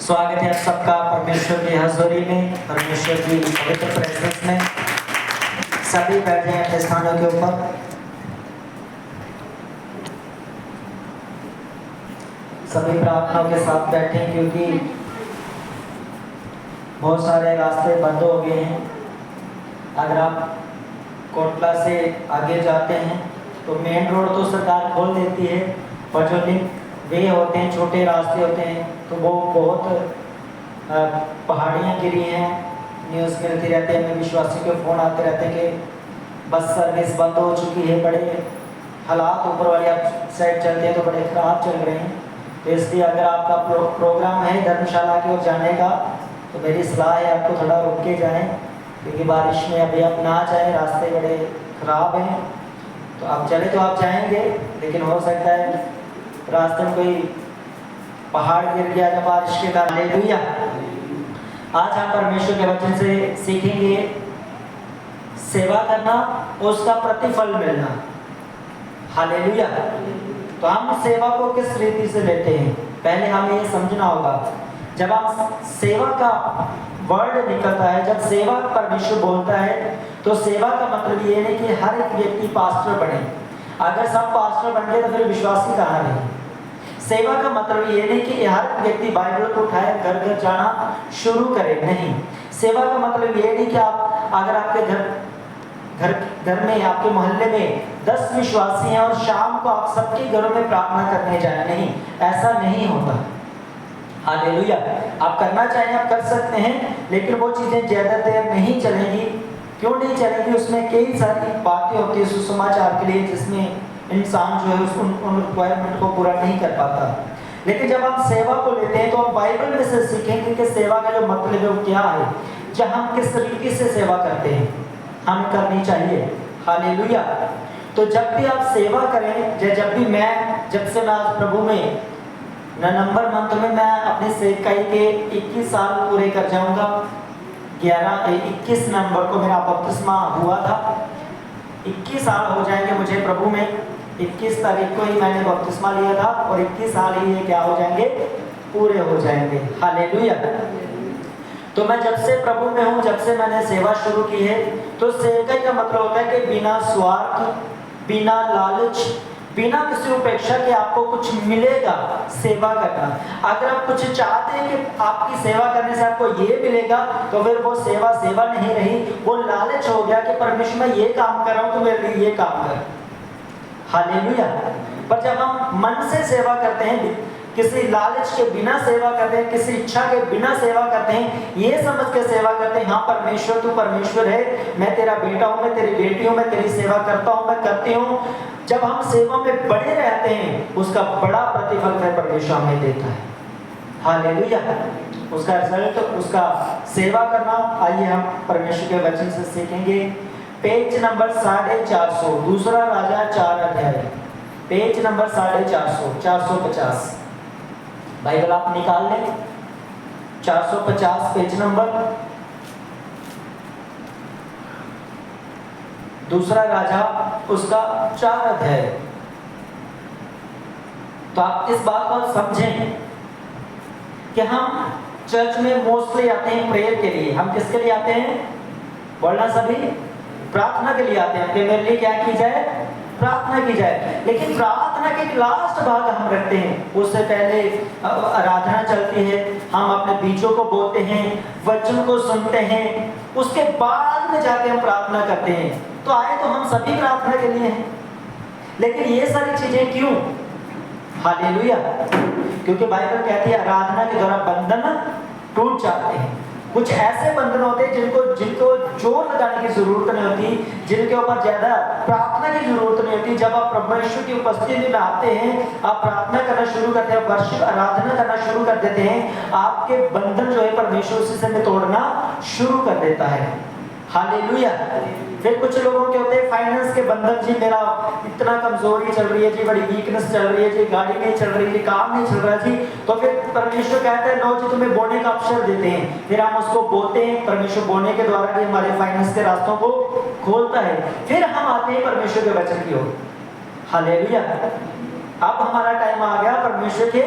स्वागत है आप सबका परमेश्वर की हज़ूरी में, परमेश्वर की पवित्र प्रेजेंस में। सभी बैठ जाएं अपने स्थानों के ऊपर। सभी प्रार्थनाओं के साथ बैठें क्योंकि बहुत सारे रास्ते बंद हो गए हैं। अगर आप कोटला से आगे जाते हैं तो मेन रोड तो सरकार खोल देती है, पर जो लिंक वे होते हैं, छोटे रास्ते होते हैं, तो वो बहुत पहाड़ियाँ गिरी हैं। न्यूज़ मिलती रहती है, हमें विश्वासी के फ़ोन आते रहते हैं कि बस सर्विस बंद हो चुकी है। बड़े हालात ऊपर वाली साइड चलते हैं तो बड़े ख़राब चल रहे हैं। तो इसलिए अगर आपका प्रोग्राम है धर्मशाला की ओर जाने का तो मेरी सलाह है आपको थोड़ा रुक के जाएँ, क्योंकि बारिश में अभी आप ना जाएँ, रास्ते बड़े ख़राब हैं। तो आप चले तो आप जाएंगे, लेकिन हो सकता है रास्ते में कोई पहाड़ गिर गया या बारिश के कारण। हालेलुया। आज हम परमेश्वर के वचन से सीखेंगे सेवा करना, उसका प्रतिफल मिलना। हालेलुया। तो हम सेवा को किस रीति से लेते हैं, पहले हमें ये समझना होगा। जब हम सेवा का वर्ड निकलता है, जब सेवा परमेश्वर बोलता है, तो सेवा का मतलब ये नहीं कि हर एक व्यक्ति पास्टर बने। अगर सब पास्टर बन गए तो फिर विश्वासी कहाँ रहे। सेवा का मतलब ये नहीं कि हर व्यक्ति बाइबल को उठाए घर घर जाना शुरू करे, नहीं। सेवा का मतलब ये नहीं कि आप अगर आपके घर में, आपके मोहल्ले में 10 विश्वासी हैं और शाम को आप सबके घरों में प्रार्थना करने जाए, नहीं, ऐसा नहीं होता। हालेलुया। आप करना चाहें आप कर सकते हैं, लेकिन वो चीज़ें ज़्यादा देर नहीं चलेंगी। क्यों नहीं चलेंगी? उसमें कई सारी बातें होती है सुसमाचार के लिए, जिसमें इंसान जो है उन रिक्वायरमेंट को पूरा नहीं कर पाता। लेकिन जब हम सेवा को लेते हैं तो हम बाइबल में से सीखेंगे कि सेवा का जो मतलब है वो क्या है, जब हम किस तरीके से सेवा करते हैं, हमें करनी चाहिए। हालेलुया। तो जब भी आप सेवा करें, जब से मैं आज प्रभु में नवंबर मंथ में मैं अपने सेवकाई के 21 साल पूरे कर जाऊंगा। 21 नवंबर को मेरा बपतिस्मा हुआ था। 21 साल हो जाएंगे मुझे प्रभु में। 21 तारीख को ही मैंने बपतिस्मा लिया था और 21 साल ही ये क्या हो जाएंगे, पूरे हो जाएंगे। हालेलुया। तो मैं जब से प्रभु में हूँ, जब से मैंने सेवा शुरू की है, तो सेवकाई का मतलब होता है कि बिना स्वार्थ, बिना लालच, बिना किसी उपेक्षा के आपको कुछ मिलेगा सेवा करना। अगर आप कुछ चाहते हैं कि आपकी सेवा करने से आपको ये मिलेगा, तो फिर वो सेवा नहीं रही, वो लालच हो गया कि परमेश्वर मैं ये काम कर रहा हूँ तो मेरे लिए ये काम कर। हालेलुया। पर जब हम मन से सेवा करते हैं, किसी लालच के बिना सेवा करते हैं, किसी इच्छा के बिना सेवा करते हैं, ये समझ के सेवा करते हैं, हाँ परमेश्वर तू परमेश्वर है, मैं तेरा बेटा हूँ, मैं तेरी बेटी हूँ, मैं तेरी सेवा करता हूँ, मैं करती हूँ। जब हम सेवा में बड़े रहते हैं, उसका बड़ा प्रतिफल फिर परमेश्वर हमें देता है। हालेलुया। उसका रिजल्ट, उसका सेवा करना। आइए हम परमेश्वर के वचन से सीखेंगे। पेज नंबर 450, दूसरा राजा 4 अध्याय, पेज नंबर 450, 450। बाइबल आप निकाल लें, 450 पेज नंबर, दूसरा राजा उसका 4 अध्याय। तो आप इस बात को समझें कि हम चर्च में मोस्टली आते हैं प्रेयर के लिए। हम किसके लिए आते हैं? बोलना सभी, प्रार्थना के लिए आते हैं कि मेरे लिए क्या की जाए, प्रार्थना की जाए। लेकिन प्रार्थना के लास्ट भाग हम रखते हैं, उससे पहले आराधना चलती है, हम अपने बीजों को बोते हैं, वचन को सुनते हैं, उसके बाद में जाके हम प्रार्थना करते हैं। तो आए तो हम सभी प्रार्थना के लिए हैं, लेकिन ये सारी चीजें क्यों? हालेलुया। क्योंकि बाइबल कहती है आराधना के द्वारा बंधन टूट जाते हैं। कुछ ऐसे बंधन होते हैं जिनको जोर लगाने की जरूरत नहीं होती, जिनके ऊपर ज्यादा प्रार्थना की जरूरत नहीं होती। जब आप परमेश्वर की उपस्थिति में आते हैं, आप प्रार्थना करना शुरू करते हैं, वर्शिप आराधना करना शुरू कर देते हैं, आपके बंधन जो है परमेश्वर उसी से तोड़ना शुरू कर देता है। हालेलुया। फिर कुछ लोगों के होते हैं फाइनेंस के बंधन, जी मेरा इतना कमजोरी चल रही है जी, बड़ी वीकनेस चल रही है जी, गाड़ी नहीं चल रही है, काम नहीं चल रहा जी। तो फिर परमेश्वर कहता है लो जी तुम्हें बोने का अवसर देते हैं, फिर हम उसको बोते हैं। परमेश्वर बोने के द्वारा भी हमारे फाइनेंस के रास्तों को खोलता है। फिर हम आते हैं परमेश्वर के वचन की ओर। हालेलुया। अब हमारा टाइम आ गया परमेश्वर के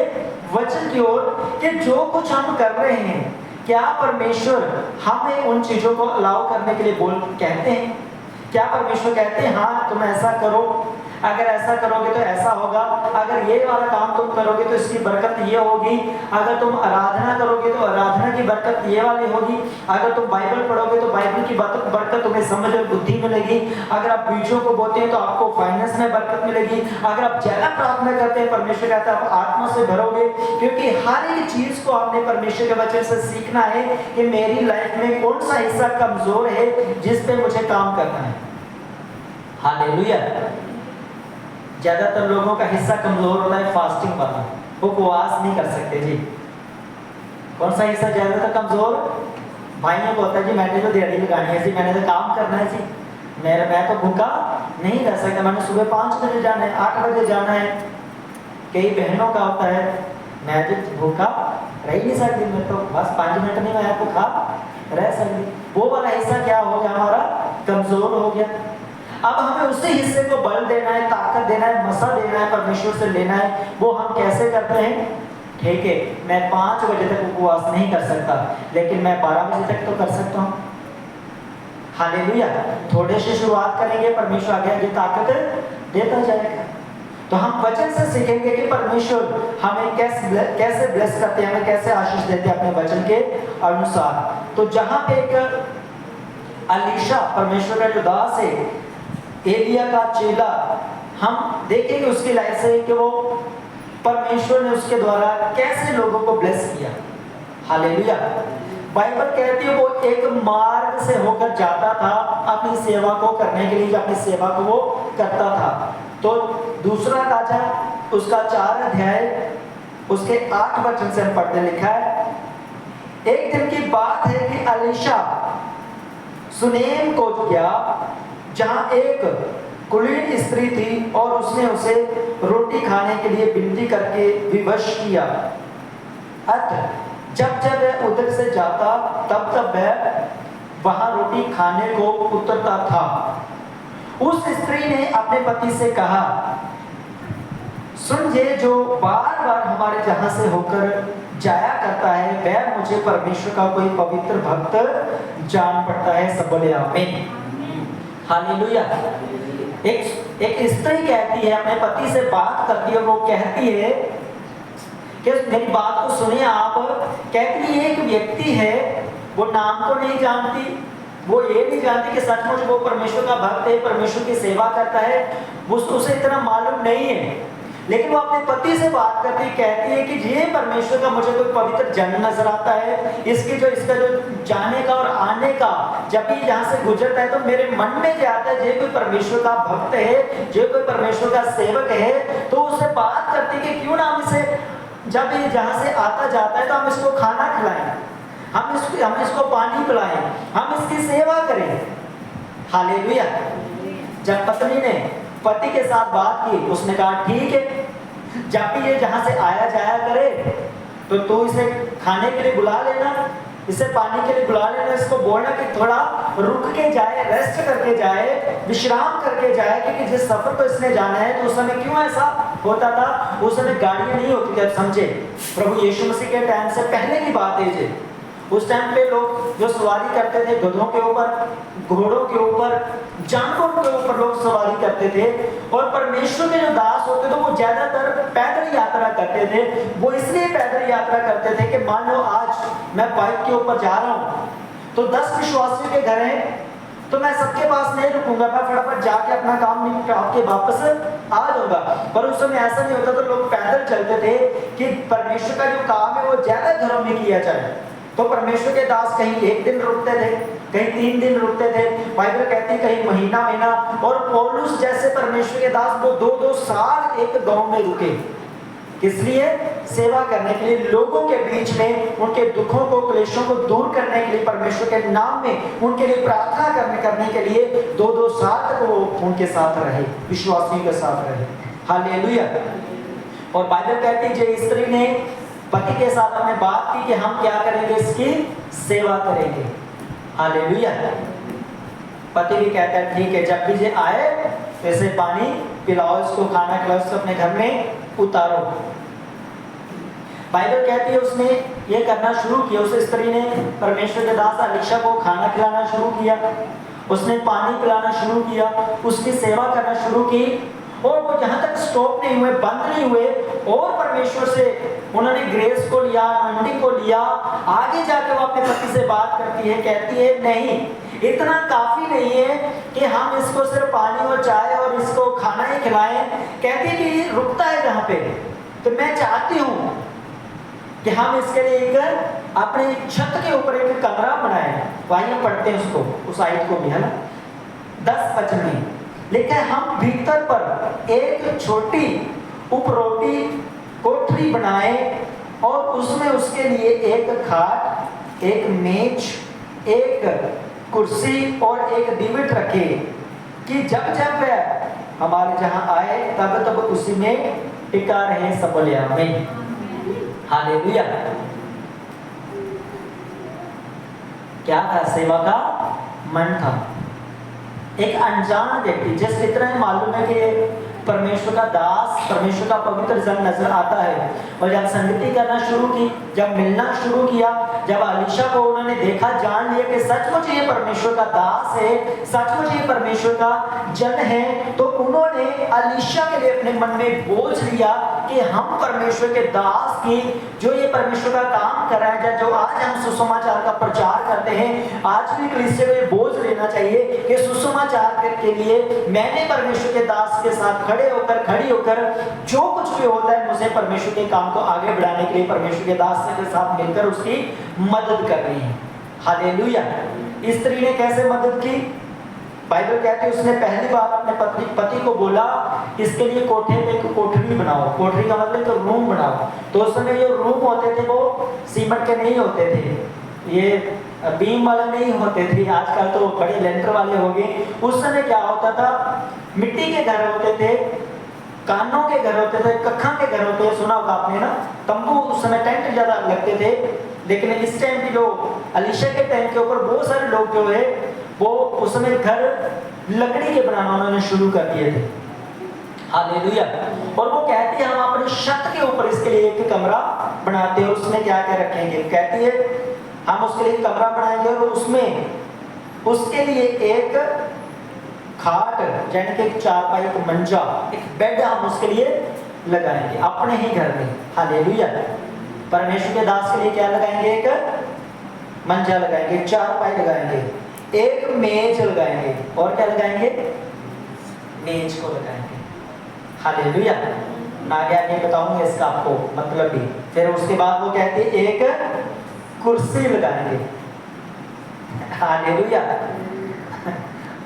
वचन की ओर कि जो कुछ हम कर रहे हैं, क्या परमेश्वर हमें उन चीजों को अलाउ करने के लिए कहते हैं? क्या परमेश्वर कहते हैं हाँ तुम ऐसा करो, अगर ऐसा करोगे तो ऐसा होगा, अगर ये वाला काम तुम करोगे तो इसकी बरकत ये होगी, अगर तुम आराधना करोगे तो आराधना की बरकत ये वाली होगी, अगर तुम बाइबल पढ़ोगे तो बाइबल की बरकत तुम्हें समझ और बुद्धि मिलेगी, अगर आप बीजों को बोते हैं तो आपको फाइनेंस में बरकत मिलेगी, अगर आप ज्यादा प्रार्थना करते हैं परमेश्वर कहता है आप आत्मा से भरोगे। क्योंकि हर एक चीज को आपने परमेश्वर के वचन से सीखना है कि मेरी लाइफ में कौन सा हिस्सा कमजोर है जिस पे मुझे काम करना है। हालेलुया। ज्यादातर लोगों का हिस्सा कमजोर होता है फास्टिंग वाला, वो उपवास नहीं कर सकते जी। कौन सा हिस्सा ज्यादातर कमजोर? भाइयों को होता है जी मैंने तो दिहाड़ी लगानी है जी, मैंने तो काम करना है जी, मैं तो भूखा नहीं रह सकता, मैंने सुबह 5 बजे जाना है, 8 बजे जाना है। कई बहनों का होता है मैं तो भूखा रह ही नहीं सकती, मैं तो बस 5 मिनट नहीं मैं भूखा रह सकती। वो वाला हिस्सा क्या हो गया हमारा? कमजोर हो गया। अब हमें उसी हिस्से को बल देना है, ताकत देना है, मसा देना है, परमेश्वर से लेना है। वो हम कैसे करते हैं? ठीक है मैं 5 बजे तक उपवास नहीं कर सकता, लेकिन मैं 12 बजे तक तो कर सकता हूँ। हालेलुया। थोड़े से शुरुआत करेंगे, परमेश्वर आगे आगे ताकत देता जाएगा। तो हम वचन से सीखेंगे कि परमेश्वर हमें कैसे ब्लेस करते हैं, हमें कैसे आशीष देते हैं अपने वचन के अनुसार। तो जहां पे एक अलीशा परमेश्वर का जो दास है, एलिया का चेला, हम देखेंगे उसकी लाइफ से कि वो परमेश्वर ने उसके द्वारा कैसे लोगों को ब्लेस किया। हालेलुया। बाइबल कहती है वो एक मार्ग से होकर जाता था अपनी सेवा को करने के लिए, अपनी सेवा को वो करता था। तो दूसरा राजा उसका 4 अध्याय उसके 8 वचन से हम पढ़ते लिखा है, एक दिन की बात है कि अलीशा सुनेम को गया जहां एक कुलीन स्त्री थी और उसने उसे रोटी खाने के लिए विनती करके विवश किया। अतः जब जब वह उधर से जाता तब तब वह वहां रोटी खाने को उतरता था। उस स्त्री ने अपने पति से कहा, सुन, ये जो बार बार हमारे जहां से होकर जाया करता है वह मुझे परमेश्वर का कोई पवित्र भक्त जान पड़ता है। सब बोले आमीन। हालेलुया। एक स्त्री कहती है, अपने पति से बात करती है, वो कहती है कि मेरी बात को सुनिए आप। कहती है एक व्यक्ति है, वो नाम को नहीं जानती, वो ये नहीं जानती कि सचमुच वो परमेश्वर का भक्त है, परमेश्वर की सेवा करता है, उसे इतना मालूम नहीं है। लेकिन वो अपने पति से बात करती कहती है कि ये परमेश्वर का मुझे कोई पवित्र जन नजर आता है, इसका जो जाने का और आने का, जब भी यहाँ से गुजरता है तो मेरे मन में क्या आता है, ये कोई परमेश्वर का भक्त है, ये कोई परमेश्वर का सेवक है। तो उससे बात करती कि क्यों ना हम इसे, जब ये जहाँ से आता जाता है तो हम इसको खाना खिलाएं, हम इसको पानी पिलाएं, हम इसकी सेवा करें। हालेलुया। जब पत्नी ने पति के साथ बात की, उसने कहा ठीक है, जब भी ये जहां से आया जाया करे तो तू इसे खाने के लिए बुला लेना, इसे पानी के लिए बुला लेना, इसको बोलना कि थोड़ा रुक के जाए, रेस्ट करके जाए, विश्राम करके जाए, क्योंकि जिस सफर को इसने जाना है। तो उस समय क्यों ऐसा होता था? उस समय गाड़ियां नहीं होती थी, समझे, प्रभु यीशु मसीह के टाइम से पहले की बात है जी। उस टाइम पे लोग जो सवारी करते थे गधों के ऊपर, घोड़ों के ऊपर, जानवरों के ऊपर लोग सवारी करते थे। और परमेश्वर के जो दास होते थे वो ज्यादातर पैदल यात्रा करते थे। वो इसलिए पैदल यात्रा करते थे कि मान लो आज मैं बाइक के ऊपर जा रहा हूँ तो 10 विश्वासियों के घर हैं, तो मैं सबके पास नहीं रुकूंगा, मैं फटाफट जाके अपना काम निपटा के वापस आ जाऊंगा। पर उस समय ऐसा नहीं होता, तो लोग पैदल चलते थे कि परमेश्वर का जो काम है वो ज्यादा घरों में किया जाए। तो परमेश्वर के दास कहीं 1 दिन रुकते थे, कहीं 3 दिन रुकते थे, बाइबल कहती है कहीं महीना। और पौलुस जैसे परमेश्वर के दास वो 2-2 साल एक गांव में रुके, किस लिए? सेवा करने के लिए, लोगों के बीच में उनके दुखों को, क्लेशों को दूर करने के लिए, परमेश्वर के नाम में उनके लिए प्रार्थना करने के लिए 2-2 साल तक वो उनके साथ रहे, विश्वासियों के साथ रहे। हालेलुया। और बाइबल कहती है स्त्री ने पति के साथ हमने बात की कि हम क्या करेंगे, इसकी सेवा करेंगे। हालेलुया। पति भी कहता है ठीक है, जब भी ये आए तो इसे पानी पिलाओ, इसको खाना खिलाओ, इसको अपने घर में उतारो। बाइबल कहती है उसने ये करना शुरू किया, उस स्त्री ने परमेश्वर के दास अलीशा को खाना खिलाना शुरू किया, उसने पानी पिलाना शुरू किया, उसकी सेवा करना शुरू की, और वो जहां तक स्टॉप नहीं हुए, बंद नहीं हुए, और परमेश्वर से उन्होंने ग्रेस को लिया, अनॉइंटिंग को लिया। आगे जाके वो अपने पति से बात करती है, कहती है नहीं, इतना काफी नहीं है कि हम इसको सिर्फ पानी और चाय और इसको खाना ही खिलाएं। कहती है कि ये रुकता है जहाँ पे, तो मैं चाहती हूँ कि हम इसके लिए एक अपने छत के ऊपर एक कमरा बनाएं। वहीं हम पढ़ते हैं उसको, उस आयत को भी, है ना, 10 वचन में लिखा है, हम भीतर पर एक छोटी उपरोटी कोठरी बनाए और उसमें उसके लिए एक खाट, एक मेज, एक कुर्सी और एक डिबिट रखे कि जब जब वह हमारे जहां आए तब तब उसी में टिका रहे। सब बोले आमीन, हालेलुया। क्या था? सेवा का मन था। एक अनजान व्यक्ति, जिस इतना ही मालूम है कि परमेश्वर का दास, परमेश्वर का पवित्र जन नजर आता है, और जब संगति करना शुरू की, जब मिलना शुरू किया, जब अलीशा को उन्होंने देखा, जान लिया कि सचमुच ये परमेश्वर का दास है, सचमुच ये परमेश्वर का जन है, तो उन्होंने अलीशा के लिए अपने मन में बोझ लिया कि हम परमेश्वर के दास की, जो ये परमेश्वर का काम कर रहा है, जो आज हम सुसमाचार का प्रचार करते हैं, आज भी कलीसिया को ये बोझ लेना चाहिए कि सुसमाचार के लिए मैंने परमेश्वर के दास के साथ खड़ी होकर जो कुछ भी होता है, मुझे परमेश्वर के काम को आगे बढ़ाने के लिए परमेश्वर के दास के साथ मिलकर उसकी मदद करनी है। हालेलुया। स्त्री ने कैसे मदद की? बाइबल कहती है उसने पहली बार अपने पति को बोला, इसके लिए कोठे पे एक कोठरी बनाओ। कोठरी का मतलब तो रूम बनाओ। तो उस समय जो रूम होते थे वो सीमेंट के नहीं होते थे, ये बीम वाले नहीं होते थे, आजकल तो बड़े लेंटर वाले हो गए। उस समय क्या होता था, मिट्टी के घर होते थे, कानों के घर होते थे, कखा के घर होते थे, सुना होगा आपने ना। तंबू उस समय टेंट ज्यादा लगते थे, लेकिन इस टाइम की जो अलीशा के टाइम के ऊपर बहुत सारे लोग जो है वो उस समय घर लकड़ी के बनाना उन्होंने शुरू कर दिए थे। हालेलुया। और वो कहती है हम अपनी छत के ऊपर इसके लिए एक कमरा बनाते हैं, और उसमें क्या क्या रखेंगे? कहती है हम उसके लिए कमरा बनाएंगे और उसमें उसके लिए एक खाट, यानी कि एक चारपाई, एक मंजा, एक बेड हम उसके लिए लगाएंगे अपने ही घर में। हालेलुया। परमेश्वर के दास के लिए क्या लगाएंगे? एक मंजा लगाएंगे, चारपाई लगाएंगे, एक मेज लगाएंगे, और क्या लगाएंगे? मेज को लगाएंगे। हालेलुया। आगे आगे बताऊंगा इसका आपको मतलब भी। फिर उसके बाद वो कहते हैं एक कुर्सी लगाएंगे। हालेलुया।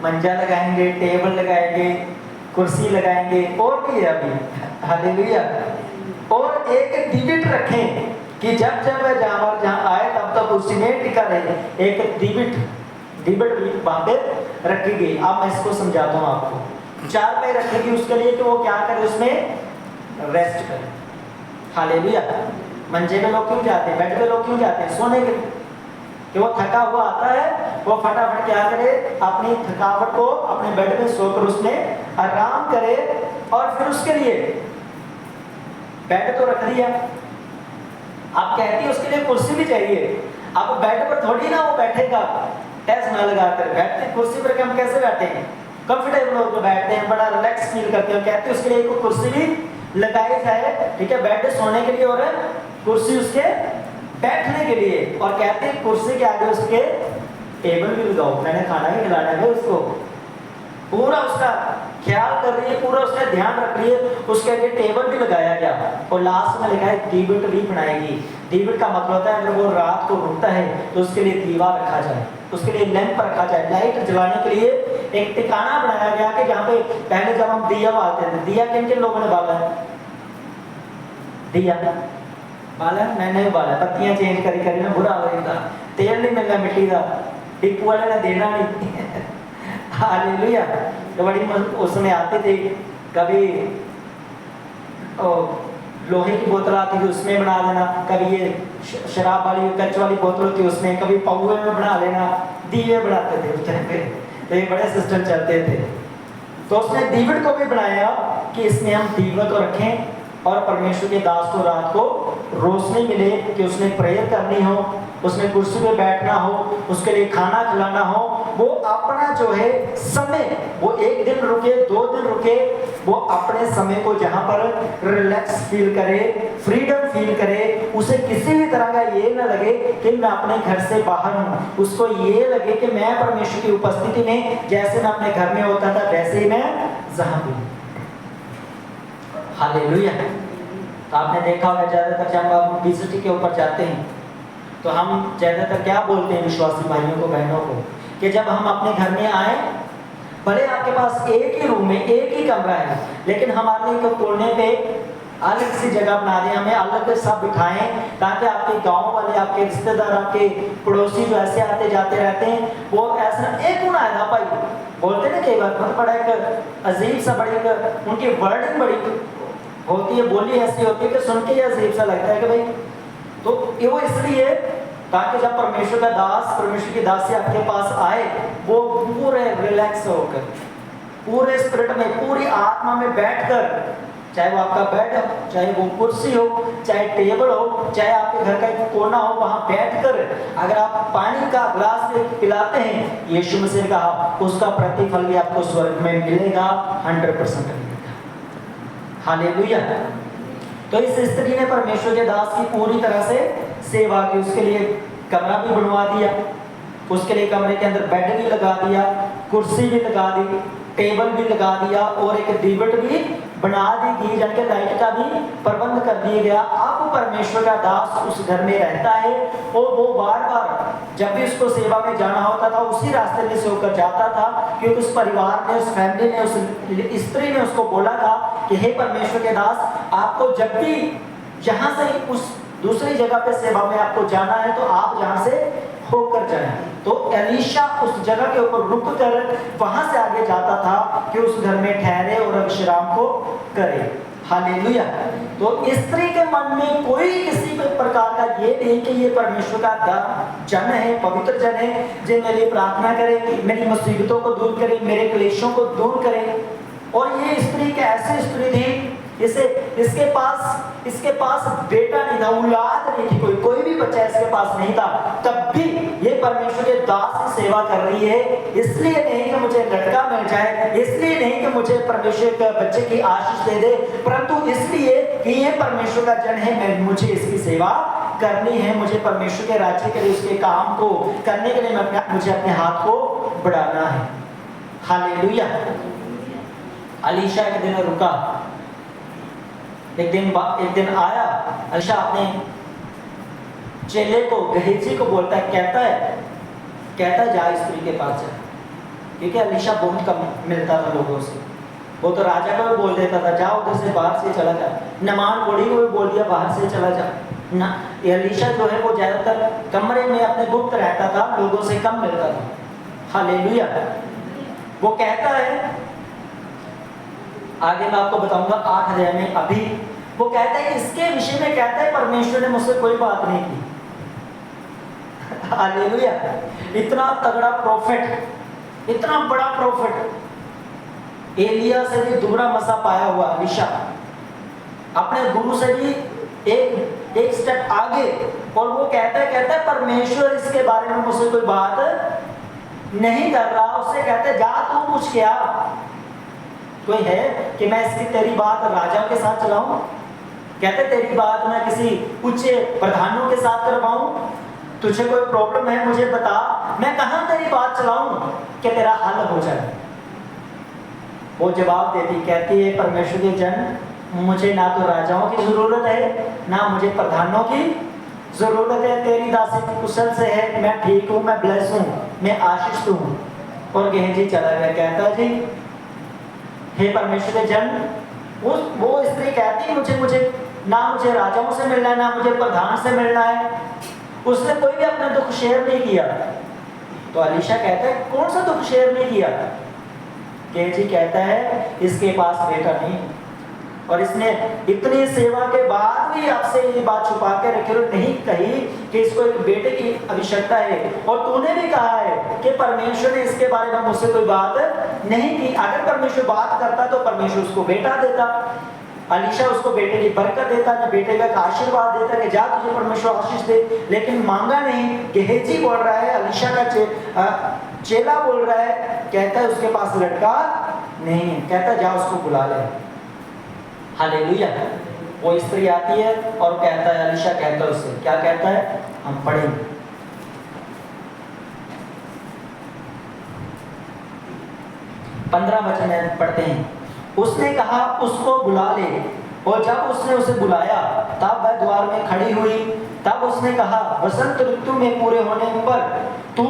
मंजा लगाएंगे, टेबल लगाएंगे, कुर्सी लगाएंगे, और भी है अभी। हालेलुया। और एक डिबिट रखें कि जब जब वह जहाँ आए तब तक उसी में टिका रहे। एक डिबिट भी वहां पे रखी गई। अब मैं इसको समझाता हूँ आपको। चारपाई रखेगी उसके लिए कि वो क्या करे? उसमें रेस्ट करे। हालेलुया। मंजे में लोग क्यों जाते हैं? बेड पे लोग क्यों जाते हैं? सोने के लिए। कि वो थका हुआ आता है, वो फटाफट क्या करे? अपनी थकावट को अपने बेड में सोकर उसमें आराम करे, और फिर उसके लिए बेड तो रख दिया, आप कहती है उसके लिए कुर्सी भी चाहिए। अब बेड पर थोड़ी ना वो बैठेगा टेस्ट ना लगाकर, बैठते कुर्सी पर हम कैसे बैठे हैं? कंफर्टेबल होकर बैठते हैं, बड़ा रिलैक्स फील करते हैं। कहते हैं उसके लिए एक कुर्सी भी लगाई जाए, ठीक है, बेड सोने के लिए और कुर्सी उसके बैठने के लिए। और कहते हैं कुर्सी के आगे उसके टेबल भी लगाओ, मैंने खाना ही खिलाना है उसको, पूरा उसका ख्याल कर रही है, पूरा उसका ध्यान रख रही है, उसके लिए टेबल भी लगाया गया। और लास्ट में लिखा है डिबिट भी बनाएगी। डिबिट का मतलब होता है अगर वो रात को रुकता है तो उसके लिए दीवा रखा जाए, उसके लिए लैंप रखा जाए, लाइट जलाने के लिए एक ठिकाना बनाया गया कि जहाँ पे पहले जब हम दिया बालते थे, दिया किन किन लोगों ने बाला है? दिया बाला मैंने बाला, पत्तियां चेंज करी ना, बुरा हो रहा, तेल नहीं मिलना मिट्टी का, डिपू वाले ने देना नहीं। हालेलुया। तो बड़ी उसमें आते थे, कभी लोहे की बोतल आती थी उसमें बना देना, कभी ये शराब वाली कच वाली बोतल होती उसमें, कभी पौवे में बना लेना, दीवे बनाते थे उस टाइम पे। तो ये बड़े सिस्टम चलते थे। तो उसने दीवट को भी बनाया कि इसमें हम दीवट को रखें और परमेश्वर के दास को रात को रोशनी मिले, कि उसने प्रेयर करनी हो, उसने कुर्सी पे बैठना हो, उसके लिए खाना खिलाना हो, वो अपना जो है समय, वो 1 दिन रुके 2 दिन रुके, वो अपने समय को जहां पर रिलैक्स फील करे, फ्रीडम फील करे, उसे किसी भी तरह का ये ना लगे कि मैं अपने घर से बाहर हूं, उसको ये लगे कि मैं परमेश्वर की उपस्थिति में जैसे मैं अपने घर में होता था वैसे ही मैं जहां भी। हालेलुया। तो आपने देखा होगा ज्यादातर जब हम विजिट के ऊपर जाते हैं तो हम ज्यादातर क्या बोलते हैं विश्वासी भाइयों को बहनों को, कि जब हम अपने घर में आए, भले आपके पास एक ही रूम में एक ही कमरा है, लेकिन हमारे लिए कोने पे अलग सी जगह बना दें, हमें अलग सब बिठाएं, ताकि आपके गांव वाले, आपके रिश्तेदार, आपके पड़ोसी जो ऐसे आते जाते रहते हैं, वो ऐसा एक गुना है ना भाई, बोलते ना कई बार, बहुत बड़ा एक अजीब सा, बड़ी उनकी वर्डिंग बड़ी होती है, बोली ऐसी होती है कि सुन के अजीब सा लगता है कि भाई, तो ये वो इसलिए ताकि जब परमेश्वर का दास, परमेश्वर की दासी आपके पास आए, वो पूरे रिलैक्स होकर, पूरे स्पिरिट में, पूरी आत्मा में बैठकर, चाहे वो आपका बेड हो, चाहे वो कुर्सी हो, चाहे टेबल हो, चाहे आपके घर का एक कोना हो, वहां बैठकर अगर आप पानी का ग्लास पिलाते हैं, यीशु मसीह ने कहा उसका प्रतिफल भी आपको स्वर्ग में मिलेगा, 100% मिलेगा। हालेलुया। तो इस स्त्री ने परमेश्वर के दास की पूरी तरह से सेवा की, उसके लिए कमरा भी बनवा दिया, उसके लिए कमरे के अंदर बेड भी लगा दिया, कुर्सी भी लगा दी, टेबल भी लगा दिया, और एक दीवट भी बना दी गई, यानी कि लाइट का भी प्रबंध कर दिया गया। अब परमेश्वर का दास उस घर में रहता है, और वो बार बार जब भी उसको सेवा में जाना होता था उसी रास्ते में से होकर जाता था, क्योंकि उस परिवार ने, उस फैमिली ने, उस स्त्री ने उसको बोला था कि हे परमेश्वर के दास, आपको जब भी यहाँ से उस दूसरी जगह पे सेवा में आपको जाना है तो आप यहाँ से होकर जाए। तो एलीशा उस जगह के ऊपर रुक कर वहां से आगे जाता था कि उस घर में ठहरे और विश्राम को करे। हालेलुया। तो स्त्री के मन में कोई किसी प्रकार का ये नहीं कि ये परमेश्वर का जन है, पवित्र जन है, जो मेरे लिए प्रार्थना करे, मेरी मुसीबतों को दूर करे, मेरे क्लेशों को दूर करे। और ये स्त्री एक ऐसी स्त्री थी, इसके पास बेटा नहीं था, औलाद नहीं थी, कोई भी बच्चा इसके पास नहीं था, तब भी ये परमेश्वर के दास की सेवा कर रही है। इसलिए नहीं कि मुझे लड़का मिल जाए, इसलिए नहीं कि मुझे परमेश्वर के बच्चे की आशीष दे दे, परंतु इसलिए कि ये परमेश्वर का जन है, मुझे इसकी सेवा करनी है, मुझे परमेश्वर के राज्य के लिए, उसके काम को करने के लिए मुझे अपने हाथ को बढ़ाना है। हालेलुया। एलीशा एक दिन रुका, एक दिन आया, एलीशा अपने चेले को, गेहजी को बोलता है, कहता है जा स्त्री के पास जा, क्योंकि एलीशा बहुत कम मिलता था लोगों से। वो तो राजा को भी बोल देता था जा उधर से बाहर से चला जा, नमान बूढ़ी को भी बोल दिया बाहर से चला जा ना। एलीशा जो है वो ज्यादातर कमरे में अपने गुप्त रहता था, लोगों से कम मिलता था। हालेलुया। वो कहता है, आगे मैं आपको बताऊंगा 8 अध्याय में, अभी वो कहता है, इसके विषय में कहता है परमेश्वर ने मुझसे कोई बात नहीं की। हालेलुया। इतना तगड़ा प्रॉफिट, इतना बड़ा प्रॉफिट, एलिया से भी दुगना मसा पाया हुआ एलीशा, अपने गुरु से भी एक स्टेप आगे, और वो कहता है परमेश्वर इसके बारे में मुझसे कोई बात नहीं कर रहा। उससे कहते हैं जा तू पूछ क्या, कोई है कि मैं इसकी तेरी बात राजाओं के साथ चलाऊं? कहते तेरी बात मैं किसी उच्च प्रधानों के साथ करवाऊं? तुझे कोई प्रॉब्लम है मुझे बता, मैं कहां तेरी बात चलाऊं कि तेरा हल हो जाए। वो जवाब देती, कहती है परमेश्वर के जन, मुझे ना तो राजाओं की जरूरत है, ना मुझे प्रधानों की जरूरत है, तेरी दासी कुशल से है, मैं ठीक हूं, मैं ब्लेस हूं, मैं आशीष हूं। और गेहजी चला गया। कहता जी हे परमेश्वर के जन, वो स्त्री कहती मुझे ना मुझे राजाओं से मिलना है, ना मुझे प्रधान से मिलना है। उसने कोई भी अपना दुख शेयर नहीं किया। तो एलीशा कहता है कौन सा दुख शेयर नहीं किया? गेहजी कहता है इसके पास बेटा नहीं, और इसने इतनी सेवा के बाद भी आपसे ये बात छुपा के रखी और नहीं कही कि इसको एक बेटे की आवश्यकता है। और तूने भी कहा है कि परमेश्वर ने इसके बारे में मुझसे कोई बात नहीं की। अगर परमेश्वर बात करता तो परमेश्वर उसको बेटा देता। अलीशा उसको बेटे की बरकत देता, ना बेटे का आशीर्वाद देता कि जा तुझे परमेश्वर आशीष दे, लेकिन मांगा नहीं। गेहजी बोल रहा है, अलीशा का चेला बोल रहा है, कहता है उसके पास लड़का नहीं है, कहता जा उसको बुला ले। हालेलुया। वो स्त्री आती है और कहता है, अलीशा कहता है उससे, क्या कहता है, हम पढ़ेंगे 15 वचन पढ़ते हैं। उसने कहा उसको बुला ले, और जब उसने उसे बुलाया तब वह द्वार में खड़ी हुई। तब उसने कहा, वसंत ऋतु में पूरे होने पर तू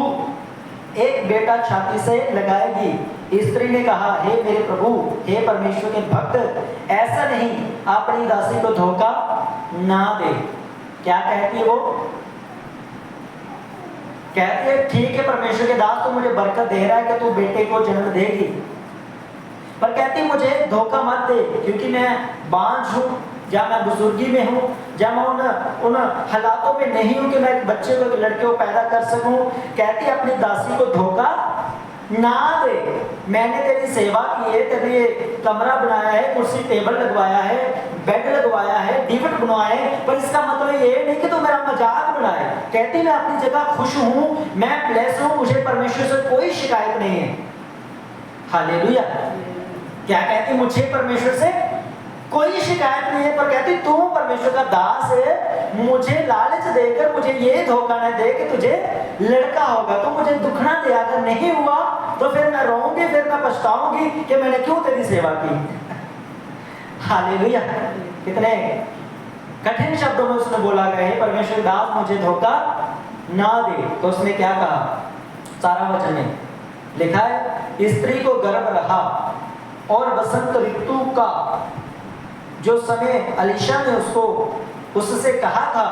एक बेटा छाती से लगाएगी। स्त्री ने कहा, हे मेरे प्रभु, हे परमेश्वर के भक्त, ऐसा नहीं, अपनी दासी को धोखा ना दे। क्या कहती है वो? कहती है, ठीक है परमेश्वर के दास, तो मुझे बरकत दे रहा है कि तू बेटे को जन्म देगी, पर कहती मुझे धोखा मत दे, क्योंकि मैं बांझ हूँ, या मैं बुजुर्गी में हूँ, या मैं उन हालातों में नहीं हूँ कि मैं एक बच्चे को, एक लड़के को पैदा कर सकूं। कहती अपनी दासी को धोखा ना दे। मैंने तेरी सेवा की है, तेरे लिए कमरा बनाया है, कुर्सी टेबल लगवाया है, बेड लगवाया है, डिवट बनवाए, पर इसका मतलब ये नहीं कि तू मेरा मजाक बनाए। कहती मैं अपनी जगह खुश हूँ, मैं ब्लेस हूँ, मुझे परमेश्वर से कोई शिकायत नहीं है। हालेलुया। क्या कहती, मुझे परमेश्वर से कोई शिकायत नहीं है, पर कहती तू परमेश्वर का दास है, मुझे लालच देकर मुझे ये धोखा न दे कि तुझे लड़का होगा, तो मुझे दुखना दे। अगर नहीं हुआ तो फिर मैं रोऊंगी, फिर मैं पछताऊंगी कि मैंने क्यों तेरी सेवा की। हालेलुया। कितने कठिन शब्दों में उसने बोला गया है, परमेश्वर दास मुझे धोखा ना दे। तो उसने क्या कहा? सारा वचन में लिखा है, स्त्री को गर्भ रहा और वसंत ऋतु का जो समय अलीशा ने उससे कहा था,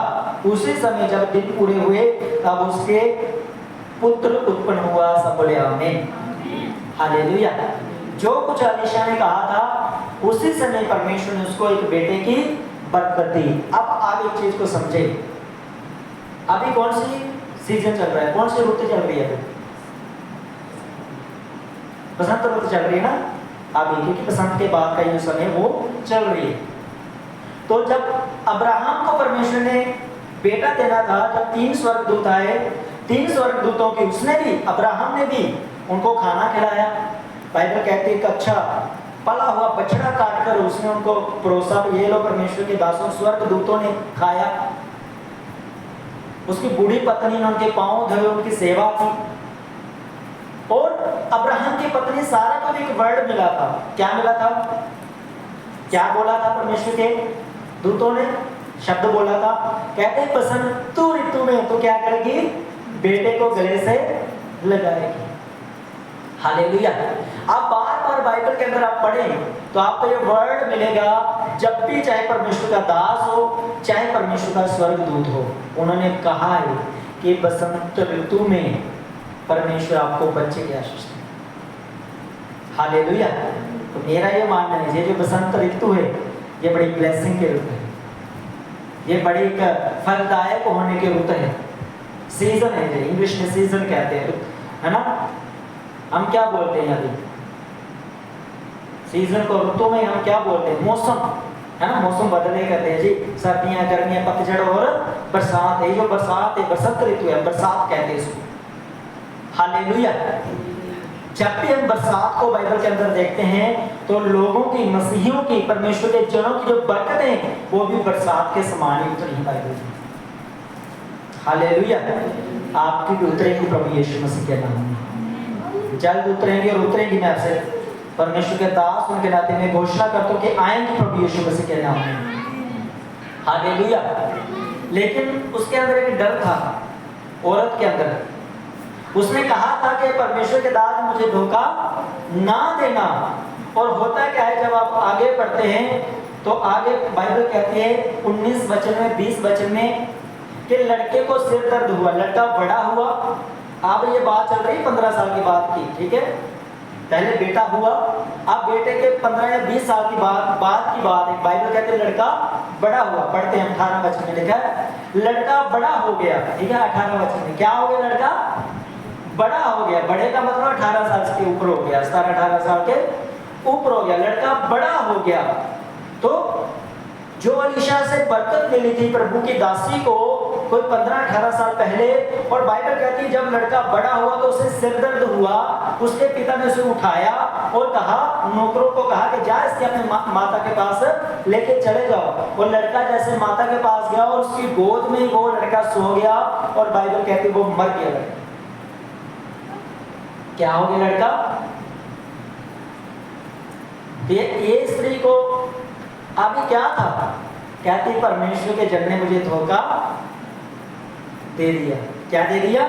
उसी समय जब दिन पूरे हुए तब उसके पुत्र उत्पन्न हुआ। सब बोले आमीन। हालेलुया। जो कुछ अलीशा ने कहा था उसी समय परमेश्वर ने उसको एक बेटे की बरकत दी। अब आगे एक चीज को समझे, अभी कौन सी सीजन चल रहा है, कौन सी ऋतु चल रही है? बसंत ऋतु चल रही है ना अभी, क्योंकि बसंत के बाद का जो समय वो चल रही है। तो जब अब्राहम को परमेश्वर ने बेटा देना था, जब 3 स्वर्गदूत आए, 3 स्वर्गदूतों की उसने भी, अब्राहम ने भी उनको खाना खिलाया। बाइबल कहती है कि अच्छा पला हुआ बछड़ा काट कर उसने उनको परोसा, ये लो परमेश्वर के दासों, स्वर्गदूतों ने खाया। उसकी बूढ़ी पत्नी ने उनके पांव धोए, उनकी सेवा की। और अब्राहम की पत्नी सारा को एक वर्ड मिला था। क्या मिला था? क्या बोला था परमेश्वर के दूतों ने? शब्द बोला था, कहते हैं बसंत ऋतु में तो क्या करेगी? बेटे को गले से लगाएगी। हालेलुया। आप बार-बार बाइबल के अंदर आप पढ़ें तो आपको ये वर्ड मिलेगा, जब भी चाहे परमेश्वर का दास हो, चाहे परमेश्वर का स्वर्गदूत हो, उन्होंने कहा है कि बसंत ऋतु में परमेश्वर आपको बच्चे की आशीष दे। हालेलुया। तो मेरा ये मानना है, ये जो बसंत ऋतु है ये बड़ी ब्लेसिंग की ऋतु है, ये बड़ी एक फलदायक होने की ऋतु है, सीजन है। ये इंग्लिश में सीजन कहते हैं, है ना? हम क्या बोलते हैं अभी सीजन को? ऋतु में हम क्या बोलते हैं? मौसम, है ना? मौसम बदले कहते हैं जी, सर्दियां, गर्मियां, पतझड़ और बरसात। ये जो बरसात है बसंत ऋतु है, बरसात कहते हैं इसको। हालेलुया। जब भी हम बरसात को बाइबल के अंदर देखते हैं तो लोगों की, मसीहियों की, परमेश्वर के जनों की जो बरकतें वो भी बरसात के समान ही उतरी बाइबल में। हालेलुया। आपकी भी उतरेंगी प्रभु यीशु मसीह के नाम में, जल्द उतरेंगी और उतरेंगी। मैं आपसे परमेश्वर के दास उनके नाते में घोषणा करता हूं कि आएंगी प्रभु यीशु मसीह के नाम में। हालेलुया। लेकिन उसके अंदर एक डर था, औरत के अंदर। उसने कहा था कि परमेश्वर के दास मुझे धोखा ना देना। और होता क्या है, जब आप आगे पढ़ते हैं तो आगे बाइबल कहती है 19 वचन में, 20 वचन में कि लड़के को सिर दर्द हुआ, लड़का बड़ा हुआ। अब ये बात चल रही 15 साल की बात की, ठीक है? पहले बेटा हुआ, अब बेटे के 15 या 20 साल की बात की बात है। बाइबल कहते हैं लड़का बड़ा हुआ। पढ़ते हैं 18 वचन में लिखा है लड़का बड़ा हो गया, ठीक है? 18 वचन में क्या हो गया? लड़का बड़ा हो गया। बड़े का मतलब 18 साल के ऊपर हो गया, 17-18 साल के ऊपर हो गया। लड़का बड़ा हो गया तो जो अलीशा से बरकत मिली थी प्रभु की दासी को कोई 15-18 साल पहले, और बाइबल कहती है जब लड़का बड़ा हुआ तो उसे सिर दर्द हुआ, उसके पिता ने उसे उठाया और कहा, नौकरों को कहा कि जा इसके अपने माता के पास लेके चले जाओ। और लड़का जैसे माता के पास गया और उसकी गोद में वो लड़का सो गया, और बाइबल कहती है वो मर गया लड़का। क्या हो गया लड़का? ये स्त्री को अभी क्या था, कहती परमेश्वर के जन ने मुझे धोखा दे दिया। क्या दे दिया?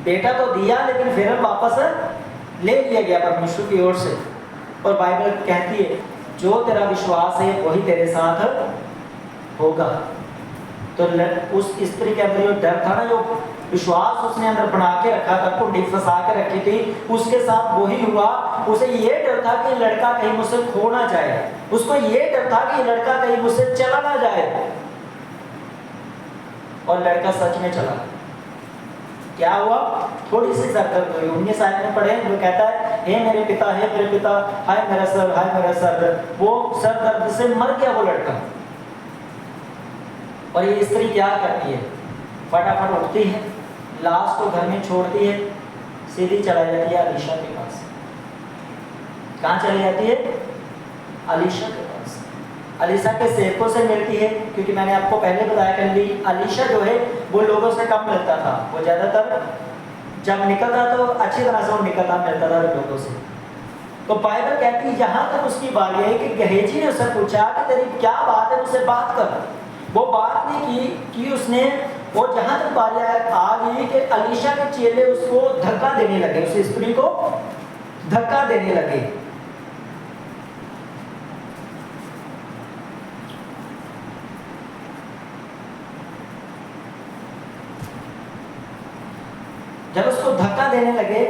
बेटा तो दिया लेकिन फिर वापस ले लिया गया परमेश्वर की ओर से। और बाइबल कहती है जो तेरा विश्वास है वही तेरे साथ होगा। तो उस स्त्री के अंदर जो डर था ना, जो विश्वास उसने अंदर बना के रखा था, कुंडी फंसा के रखी थी, उसके साथ वही हुआ। उसे ये डर था कि लड़का कहीं मुझसे खो ना जाए, उसको ये डर था कि लड़का कहीं मुझसे चला ना जाए, और लड़का सच में चला। क्या हुआ? थोड़ी सी सर दर्द हुई। 19 साल में पढ़े, जो कहता है हे मेरे पिता, हे मेरे पिता, हाय मेरा सर, हाय मेरा सर। वो सर दर्द से मर गया वो लड़का। और ये स्त्री क्या करती है? फटाफट उठती है, लाश को घर में छोड़ती है, सीधी चला जाती है अलीशा के पास। कहाँ चली जाती है? अलीशा के पास। अलीशा के सेवकों से मिलती है, क्योंकि मैंने आपको पहले बताया कि अलीशा जो है वो लोगों से कम मिलता था। वो ज़्यादातर जब निकलता तो अच्छी तरह से वो निकलता मिलता था लोगों से। तो बाइबल कहती है जहाँ तक उसकी बारी आई कि गेहजी ने उससे पूछा कि तेरी क्या बात है, मुझसे बात कर। वो बात नहीं की उसने। और जहाँ तक बारी आ गई कि अलीशा के चेले उसको धक्का देने लगे, उस स्त्री को धक्का देने लगे। जब उसको धक्का देने लगे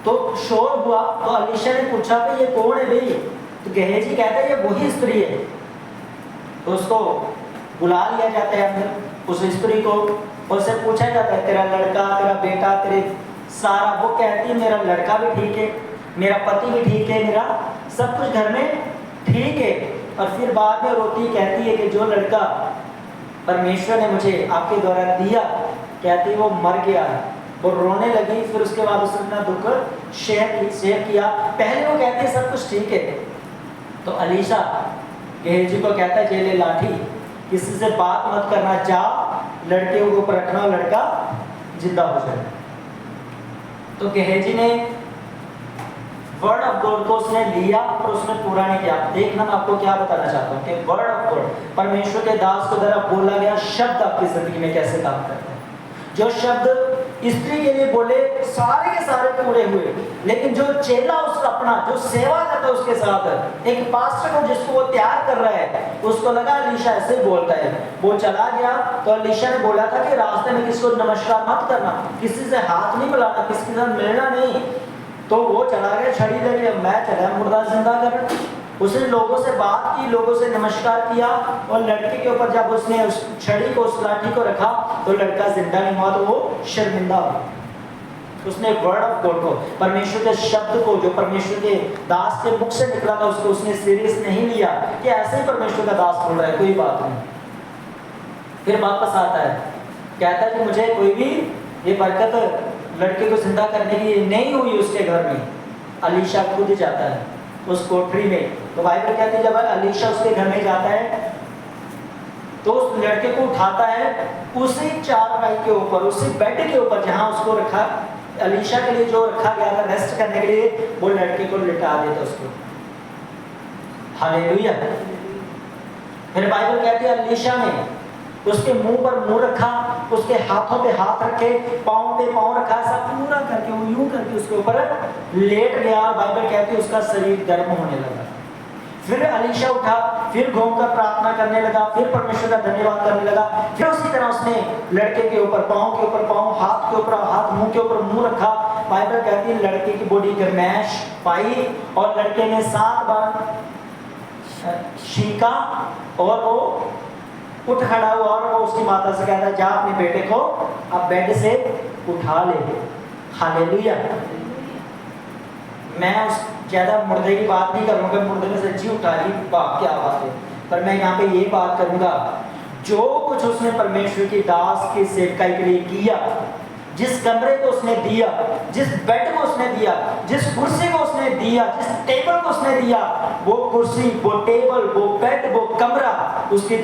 तो शोर हुआ। तो अलीशा ने पूछा कि ये कौन है भाई? तो गेहजी कहता है ये वही स्त्री है। तो उसको बुला लिया जाता है अंदर, उस स्त्री को, और उससे पूछा जाता है तेरा लड़का, तेरा बेटा, तेरे सारा। वो कहती है मेरा लड़का भी ठीक है, मेरा पति भी ठीक है, मेरा सब कुछ घर में ठीक है। और फिर बाद में रोती कहती है कि जो लड़का परमेश्वर ने मुझे आपके द्वारा दिया, कहती है वो मर गया है। वो रोने लगी। फिर उसके बाद उसने अपना दुख शेयर किया। पहले वो कहती है सब कुछ ठीक है। तो अलीशा गेहजी को कहता है जेले लाठी, किसी से बात मत करना, जा लड़के को ऊपर रखना, लड़का जिंदा हो जाए। तो गेहजी ने वर्ड ऑफ गॉड को उसने लिया और उसने पूरा नहीं किया। देखना मैं आपको क्या बताना चाहता हूँ कि वर्ड ऑफ गॉड, परमेश्वर के दास को द्वारा बोला गया शब्द आपकी जिंदगी में कैसे काम करता है। जो शब्द स्त्री के लिए बोले सारे के सारे पूरे हुए, लेकिन जो चेला उसका अपना जो सेवा करता है उसके साथ, एक पास्टर को जिसको वो तैयार कर रहा है, उसको लगा अलीशा ऐसे बोलता है। वो चला गया। तो अलीशा ने बोला था कि रास्ते में किसी को नमस्कार मत करना, किसी से हाथ नहीं मिलाना, किसी के साथ मिलना नहीं। तो वो चला गया छड़ी लेके, मैं चला मुर्दा जिंदा कर। उसने लोगों से बात की, लोगों से नमस्कार किया, और लड़के के ऊपर जब उसने उस छड़ी को, उस लाठी को रखा तो लड़का जिंदा नहीं हुआ। तो वो शर्मिंदा हुआ। उसने वर्ड ऑफ गॉड को, परमेश्वर के शब्द को, जो परमेश्वर के दास के मुख से निकला था, उसको उसने सीरियस नहीं लिया कि ऐसे ही परमेश्वर का दास बोल रहा है, कोई बात नहीं। फिर वापस आता है, कहता है कि मुझे कोई भी ये बरकत लड़के को जिंदा करने की नहीं हुई उसके घर में। अलीशा खुद जाता है उस कोठरी में। तो बाइबल कहती है जब अलीशा उसके घर में जाता है तो उस लड़के को उठाता है, उसी चारपाई के ऊपर, उसी बेड के ऊपर जहां उसको रखा, अलीशा के लिए जो रखा गया था रेस्ट करने के लिए, वो लड़के को लिटा देता उसको। हालेलुया। फिर बाइबल कहती है अलीशा ने उसके मुंह पर मुंह रखा, उसके हाथों पे हाथ रखे, पांव पे पांव रखा, सब पूरा करके वो यूं करके उसके ऊपर लेट गया। बाइबल कहती है उसका शरीर गर्म होने लगा। फिर अलीशा उठा, फिर घूमकर प्रार्थना करने लगा, फिर परमेश्वर का धन्यवाद करने लगा। फिर उसी तरह उसने लड़के के ऊपर पांव के ऊपर पांव, हाथ के ऊपर हाथ, मुंह के ऊपर मुंह रखा। बाइबल कहती है लड़के की बॉडी गर्मैश पाई और लड़के ने 7 बार छींका और वो उठ खड़ा हुआ। और वो उसकी माता से कहता है जा अपने बेटे को अब बेड से उठा ले। हालेलुया। मैं ज़्यादा मुर्दे की बात नहीं करूँगा, मुर्दे में से जी उठा ली, वाह क्या बात है, पर मैं यहाँ पे ये बात करूँगा, जो कुछ उसने परमेश्वर की दास की सेवकाई के लिए किया, जिस कमरे को उसने दिया, जिस बेड को उसने दिया, जिस कुर्सी को उसने दिया, जिस टेबल को उसने दिया, वो कुर्सी, वो टेबल, वो बेड, वो कमरा उसके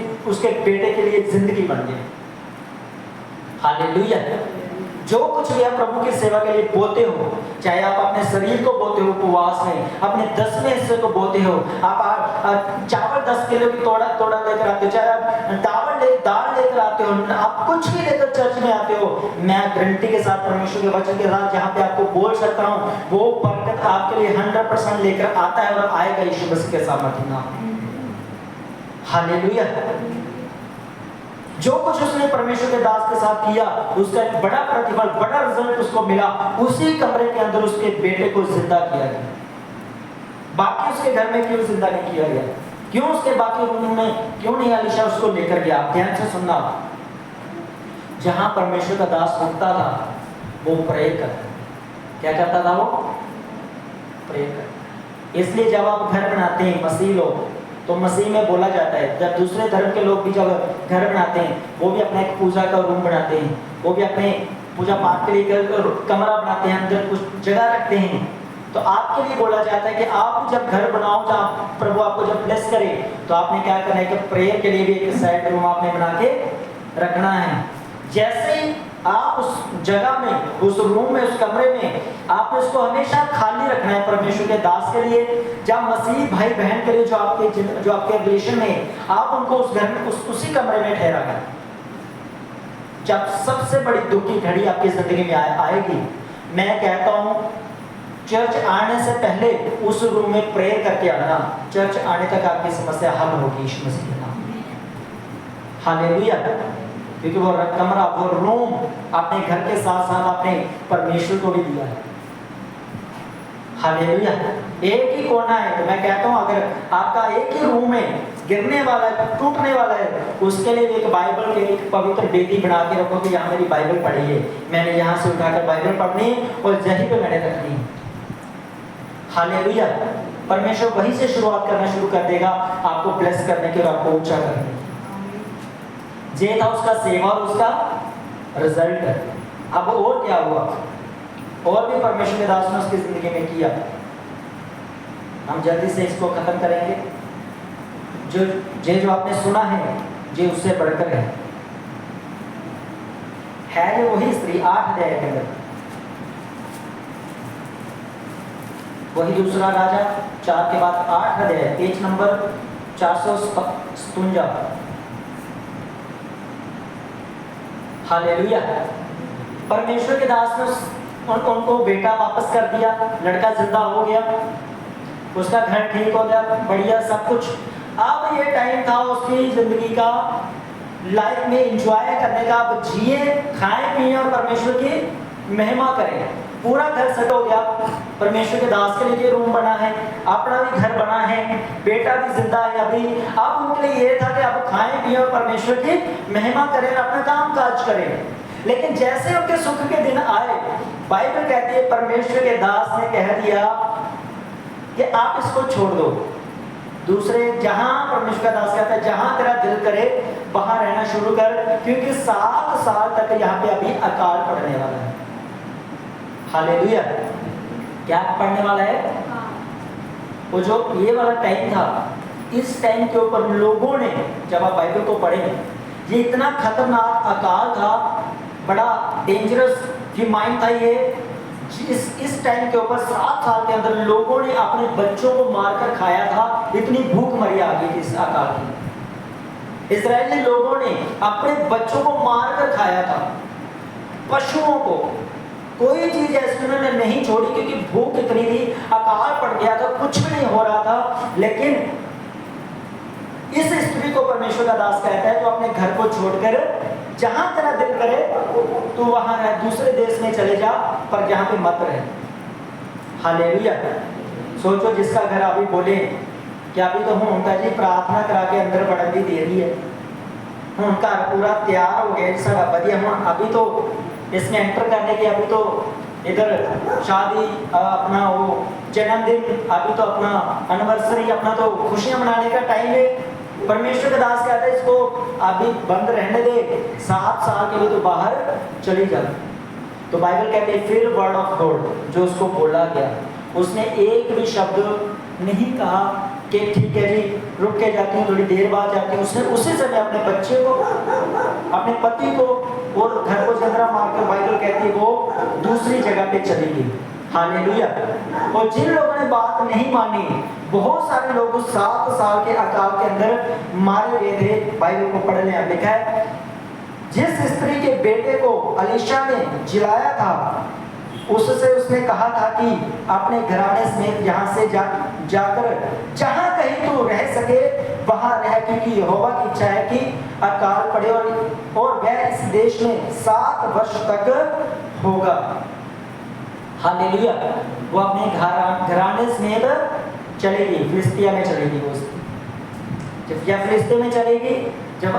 बेटे के लिए जिंदगी बन गई। हालेलुया। जो कुछ भी आप प्रभु की सेवा के लिए बोते हो, चाहे आप अपने शरीर को बोते हो उपवास में, अपने 10वें हिस्से को बोते हो, आप चावल 10 किलो की तोड़ा लेकर आते हो, चाहे आप दाल लेकर आते हो, आप कुछ भी लेकर चर्च में आते हो, मैं गारंटी के साथ परमेश्वर के वचन के साथ जहाँ पे आपको बोल सकता हूँ, वो बरकत आपके लिए 100% लेकर आता है और आएगा यीशु मसीह के सामर्थ्य नाम। हालेलुया। जो कुछ उसने परमेश्वर के दास के साथ किया, उसका एक बड़ा प्रतिफल, बड़ा रिजल्ट उसको मिला। उसी कमरे के अंदर उसके बेटे को जिंदा किया गया। बाकी उसके घर में क्यों जिंदा नहीं किया गया? क्यों उसके बाकी रूम में क्यों नहीं एलीशा उसको लेकर गया? ध्यान से सुनना, जहां परमेश्वर का दास उठता था वो प्रे करता। क्या करता था वो? प्रे करता। इसलिए जब आप घर बनाते हैं मसीह लोग, तो मसीह में बोला जाता है, जब दूसरे धर्म के लोग भी जब घर बनाते हैं, वो भी अपना एक पूजा का रूम बनाते हैं, वो भी अपने पूजा पाठ के लिए कमरा बनाते हैं, अंदर कुछ जगह रखते हैं। तो आपके लिए बोला जाता है कि आप जब घर बनाओ, जहाँ प्रभु आपको जब ब्लेस करे, तो आपने क्या करना है कि प्रेयर के लिए भी एक साइड रूम आपने बना के रखना है। जैसे ही आप उस जगह में, उस रूम में, उस कमरे में, आपने उसको हमेशा खाली रखना है परमेश्वर के दास के लिए। जब मसीह भाई बहन के लिए जो आपके रिलेशन में, आप उनको उस घर में, उसी कमरे में ठहरा कर, जब सबसे बड़ी दुख की घड़ी आपकी जिंदगी में आएगी, मैं कहता हूँ चर्च आने से पहले उस रूम में प्रेयर करके आना। चर्च आने तक आपकी समस्या हल होगी यीशु मसीह के नाम। हालेलुया। क्योंकि वो कमरा, वो रूम अपने घर के साथ साथ अपने परमेश्वर को भी दिया है। हालेलुया। एक ही कोना है, तो मैं कहता हूँ अगर आपका एक ही रूम में गिरने वाला है, टूटने वाला है, उसके लिए एक बाइबल के एक पवित्र बेदी बना के रखो कि यहाँ मेरी बाइबल पढ़ी है, मैंने यहाँ से उठाकर बाइबल पढ़नी है और यहीं पे मैंने रखनी है। हालेलुया। परमेश्वर वहीं से शुरुआत करना शुरू कर देगा, आपको ब्लेस करने के और आपको ऊंचा करने के। ये था उसका सेवा और उसका रिजल्ट। अब और क्या हुआ? और भी परमेश्वर के दास ने उसकी जिंदगी में किया। हम जल्दी से इसको खत्म करेंगे। जो आपने सुना है, ये उससे बढ़कर है ये वही स्त्री 8 अध्याय के अंदर, वही दूसरा राजा 4 के बाद 8 अध्याय, पेज नंबर 457। हालेलुया। परमेश्वर के दास ने उनको बेटा वापस कर दिया, लड़का जिंदा हो गया, उसका घर ठीक हो गया, बढ़िया सब कुछ। अब ये टाइम था उसकी जिंदगी का, लाइफ में एंजॉय करने का। अब जिए, खाएं पिए और परमेश्वर की महिमा करें। पूरा घर सेट हो गया, परमेश्वर के दास के लिए रूम बना है, अपना भी घर बना है, बेटा भी जिंदा है अभी। अब उनके लिए ये था कि अब खाएं पिए और परमेश्वर की महिमा करें, अपना काम काज करें। लेकिन जैसे उनके सुख के दिन आए, बाइबल कहती है परमेश्वर के दास ने कह दिया कि आप इसको छोड़ दो। दूसरे जहां परमेश्वर का दास कहता है जहां तेरा दिल करे वहां रहना शुरू कर, क्योंकि 7 साल तक यहाँ पे अभी अकाल पड़ने वाला है। हालेलुया। क्या पढ़ने वाला है? वो जो ये वाला टाइम था, इस टाइम के ऊपर लोगों ने, जब आप बाइबल को पढ़ें, ये इतना खतरनाक अकाल था, बड़ा डेंजरस माइंड था ये। इस टाइम के ऊपर 7 साल के अंदर लोगों ने अपने बच्चों को मारकर खाया था, इतनी भूख मरी आ गई थी इस अकाल की। इजरायली लोगों ने अपने बच्चों को मारकर खाया था, पशुओं को, कोई चीज ऐसी उन्होंने नहीं छोड़ी, क्योंकि भूख इतनी थी, अकाल पड़ गया था, कुछ भी नहीं हो रहा था। लेकिन इस स्त्री को परमेश्वर का दास कहता है तो अपने घर को छोड़कर जहां तेरा दिल करे तो वहां रह, दूसरे देश में चले जा, पर जहां पे मत रहे। हालेलुया। सोचो जिसका घर अभी बोले कि अभी तो उनका जी प्रार्थना करा के अंदर बढ़न भी दे रही है, उनका पूरा तैयार हो गया, सारा बढ़िया, अभी तो इसमें एंटर करने की अभी तो इधर शादी, अपना वो जन्मदिन, अभी तो अपना एनिवर्सरी, अपना तो खुशियां मनाने का टाइम है। परमेश्वर का दास कहता है इसको अभी बंद रहने दे, 7 साल के लिए तो बाहर चली जा। तो बाइबल कहते हैं फिर वर्ड ऑफ गॉड जो उसको बोला गया, उसने एक भी शब्द नहीं कहा कि ठीक है जी रुक के जाती हूँ, थोड़ी देर बाद जाती हूँ। उसने उसी समय अपने बच्चे को, अपने पति को और घर को जंगरा मारकर बाइबल कहती है वो दूसरी जगह पे चली गई। हालेलुया। और जिन लोगों ने बात नहीं मानी, बहुत सारे लोग उस 7 साल के अकाल के अंदर मारे गए थे। बाइबल को पढ़ लें, लिखा है जिस स्त्री के बेटे को अलीशा ने जिलाया था उससे उसने कहा था कि अपने घराने समेत यहाँ से जाकर जहाँ कहीं तू रह सके वहाँ रह, क्योंकि यहोवा की इच्छा है कि अकाल पड़े और वह इस देश में 7 वर्ष तक होगा। हालेलुया। वो अपने घराने समेत चलेगी, फिलिस्तिया में चलेगी। वो जब फिलिस्तीन में चलेगी, जब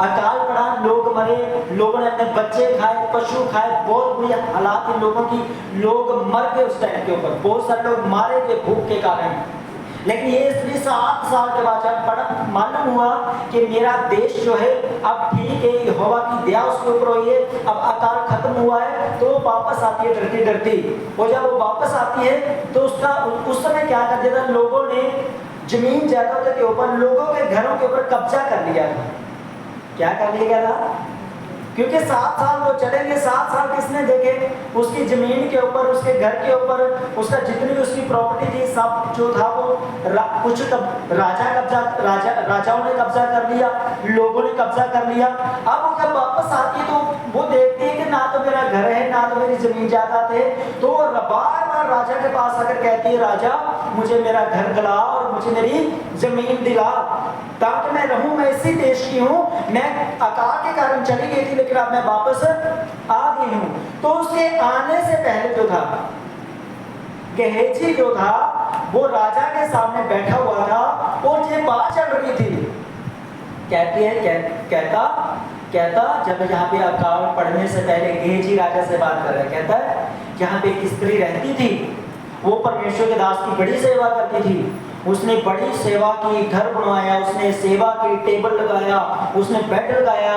अकाल पड़ा, लोग मरे, लोगों ने अपने बच्चे खाए, पशु खाए, बहुत बुरी हालात इन लोगों की, लोग मर गए उस टाइम के ऊपर, बहुत सारे लोग मारे गए भूख के कारण। लेकिन ये स्त्री 7 साल के बाद जब बड़ा मालूम हुआ कि मेरा देश जो है अब ठीक है, यहोवा की दया उसके ऊपर हुई है, अब अकाल खत्म हुआ है, तो वापस आती है डरती डरती। और जब वो वापस आती है तो उसका उस समय क्या कर दिया था, लोगों ने जमीन जायदाद के ऊपर, लोगों के घरों के ऊपर कब्जा कर लिया था। क्या कर लिया गया था? क्योंकि 7 साल वो चलेंगे, 7 साल किसने देखे? उसकी जमीन के ऊपर, उसके घर के ऊपर, उसका जितनी भी उसकी प्रॉपर्टी थी, सब जो था वो कुछ राजाओं ने कब्जा कर लिया, लोगों ने कब्जा कर लिया। अब वो जब वापस आती है तो वो देखती है कि ना तो मेरा घर है, ना तो मेरी जमीन जायदाद है, तो बार बार राजा के पास आकर कहती है, राजा मुझे मेरा घर दिला और मुझे मेरी जमीन दिला ताकि मैं रहूं। मैं इसी देश की हूं, मैं अकाल के कारण चली गई थी लेकिन अब मैं वापस आ गई हूं। तो उसके आने से पहले जो था, गेहजी जो था वो राजा के सामने बैठा हुआ था और ये बात चल रही थी। कहती है कहता जब यहाँ पे अकाल पड़ने से पहले गेहजी राजा से बात कर रहा है, कहता है यहाँ पे एक स्त्री रहती थी, वो परमेश्वर के दास की बड़ी सेवा करती थी, उसने बड़ी सेवा की, घर बनवाया, उसने सेवा की, टेबल लगाया, उसने बेड लगाया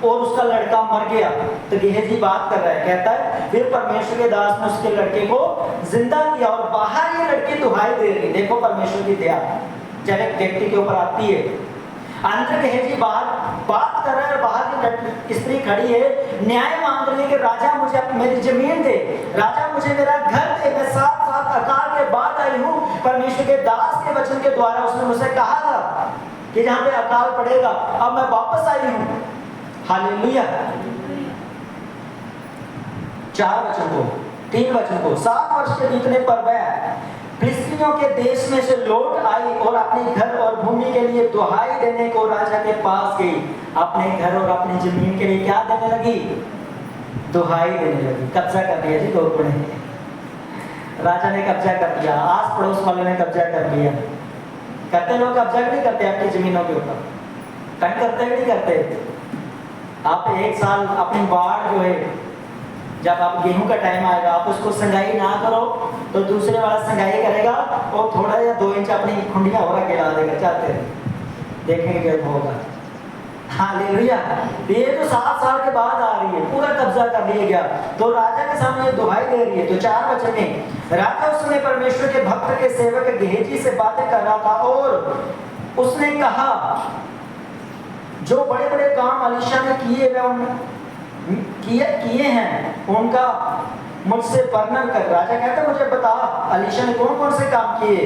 और उसका लड़का मर गया। तो गेहजी बात कर रहा है, कहता है फिर परमेश्वर के दास ने उसके लड़के को जिंदा किया और बाहर ये लड़की दुहाई दे रही। देखो परमेश्वर की दया जब एक व्यक्ति के ऊपर आती है। अंदर गेहजी बात कर रहा है, बाहर की स्त्री खड़ी है, न्याय मांग रही है कि राजा मुझे मेरी जमीन दे, राजा मुझे मेरा घर दे, मैं 7 साल अकाल के बाद आई हूँ। परमेश्वर के दास के वचन के द्वारा उसने मुझसे कहा था कि जहाँ पे अकाल पड़ेगा, अब मैं वापस आई हूँ। हालेलुया। 4 वचन को, 3 वचन को, 7 वर्ष के बीतने पर वह फिलिस्तीनियों के देश में से लौट आई और अपने घर और भूमि के लिए दुहाई देने को राजा के पास गई। अपने घर और अपनी जमीन के लिए क्या देने लगी? दुहाई देने लगी। कब्जा कर लिया जी लोगों ने, राजा ने कब्जा कर लिया, आस पड़ोस वालों ने कब्जा कर लिया। करते लोग कब्जा नहीं करते आपकी जमीनों के ऊपर? कहीं करते नहीं करते? आप 1 साल अपनी बाढ़ जो है, जब आप गेहूं का टाइम आएगा, आप उसको संगाई ना करो तो दूसरे वाला संगाई करेगा और थोड़ा या 2 इंच अपनी खुंडियां और गिरा देगा, चाहते देखेंगे होगा। हालेलुया। ये तो 7 साल के बाद आ रही है, पूरा कब्जा कर लिया गया, तो राजा के सामने दुहाई दे रही है। तो 4 वचन में राजा उस समय परमेश्वर के भक्त के सेवक गेहजी से बातें कर रहा था और उसने कहा जो बड़े बड़े काम अलीशा ने किए हैं उनका मुझसे वर्णन कर। राजा कहता मुझे बता अलीशा ने कौन कौन से काम किए।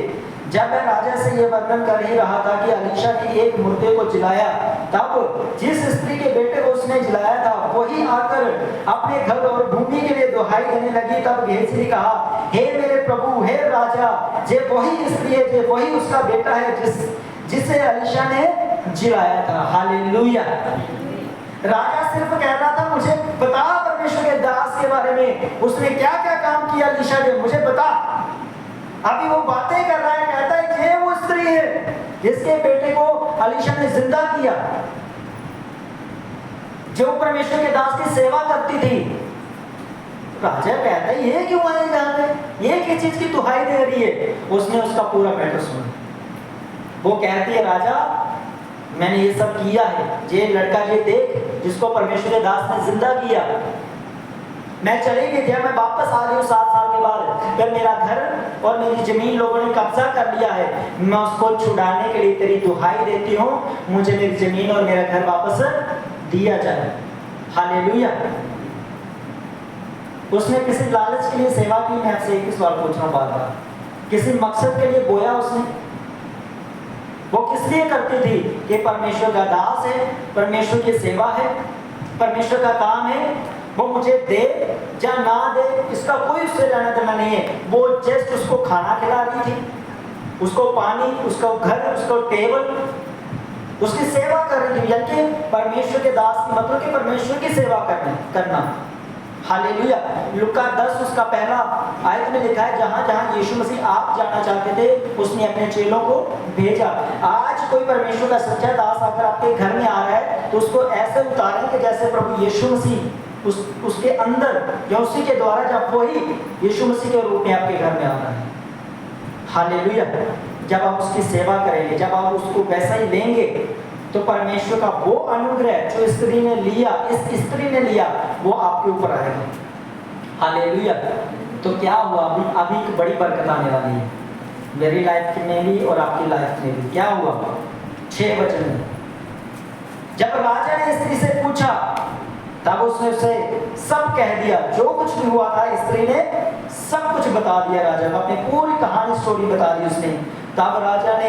जब मैं राजा से ये वर्णन कर ही रहा था कि अलीशा ने एक मुर्दे को जिलाया, तब जिस स्त्री के बेटे को उसने जिलाया था वही आकर अपने घर और भूमि के लिए दुहाई देने लगी। तब गेहजी ने कहा, हे मेरे प्रभु, हे राजा, जे वही स्त्री है, जे वही उसका बेटा है जिसे अलीशा ने जिलाया था। हालेलुया। राजा सिर्फ कह रहा था मुझे बता परमेश्वर के दास के बारे में, उसने क्या क्या काम किया अलीशा ने, मुझे बता। अभी वो बातें कर रहा है, कहता है ये वो स्त्री है जिसके बेटे को अलीशा ने जिंदा किया, जो परमेश्वर के दास की सेवा करती थी। राजा कहता है ये क्यों आए यहाँ पे, ये किस चीज की दुहाई दे रही है। उसने उसका पूरा मैटर सुना। वो कहती है राजा मैंने ये सब किया है, ये लड़का ये देख जिसको परमेश्वर के दास ने जिंदा किया, मैं चली गई थी, मैं वापस आ रही हूँ 7 साल के बाद, फिर मेरा घर और मेरी जमीन लोगों ने कब्जा कर लिया है, मैं उसको छुड़ाने के लिए तेरी दुहाई देती हूँ, मुझे मेरी जमीन और मेरा घर वापस दिया जाए। हालेलुया। उसने किसी लालच के लिए सेवा की? मैं आपसे एक ही सवाल पूछ रहा हूँ बार बार, किसी मकसद के लिए बोया उसने? वो किस लिए करती थी कि परमेश्वर का दास है, परमेश्वर की सेवा है, परमेश्वर का काम है, वो मुझे दे या ना दे इसका कोई उससे लेना देना नहीं है। वो जस्ट उसको खाना खिला रही थी, उसको पानी, उसको घर, उसको टेबल, उसकी सेवा कर रही थी। यानी परमेश्वर के दास की मतलब कि परमेश्वर की सेवा करना। हालेलुया। लुका 10 उसका पहला आयत में लिखा है, जहां जहां यीशु मसीह आप जाना चाहते थे उसने अपने चेलों को भेजा। आज कोई परमेश्वर का सच्चा दास अगर आपके घर में आ रहा है तो उसको ऐसे उतारें कि जैसे प्रभु यीशु मसीह उसके अंदर या उसी के द्वारा जब वही यीशु मसीह के रूप में आपके घर में आ रहा है। हालेलुया। जब आप उसकी सेवा करेंगे, जब आप उसको वैसा ही लेंगे तो परमेश्वर का वो अनुग्रह जो स्त्री ने लिया, इस स्त्री ने लिया, वो आपके ऊपर आएगा। हालेलुया। तो क्या हुआ? अभी एक बड़ी बरकत आने वाली है मेरी लाइफ में भी और आपकी लाइफ में भी। क्या हुआ? 6 वचन में जब राजा ने स्त्री से पूछा तब उसने उसे सब कह दिया, जो कुछ भी हुआ था स्त्री ने सब कुछ बता दिया राजा को, अपनी पूरी कहानी स्टोरी बता दी उसने। तब राजा ने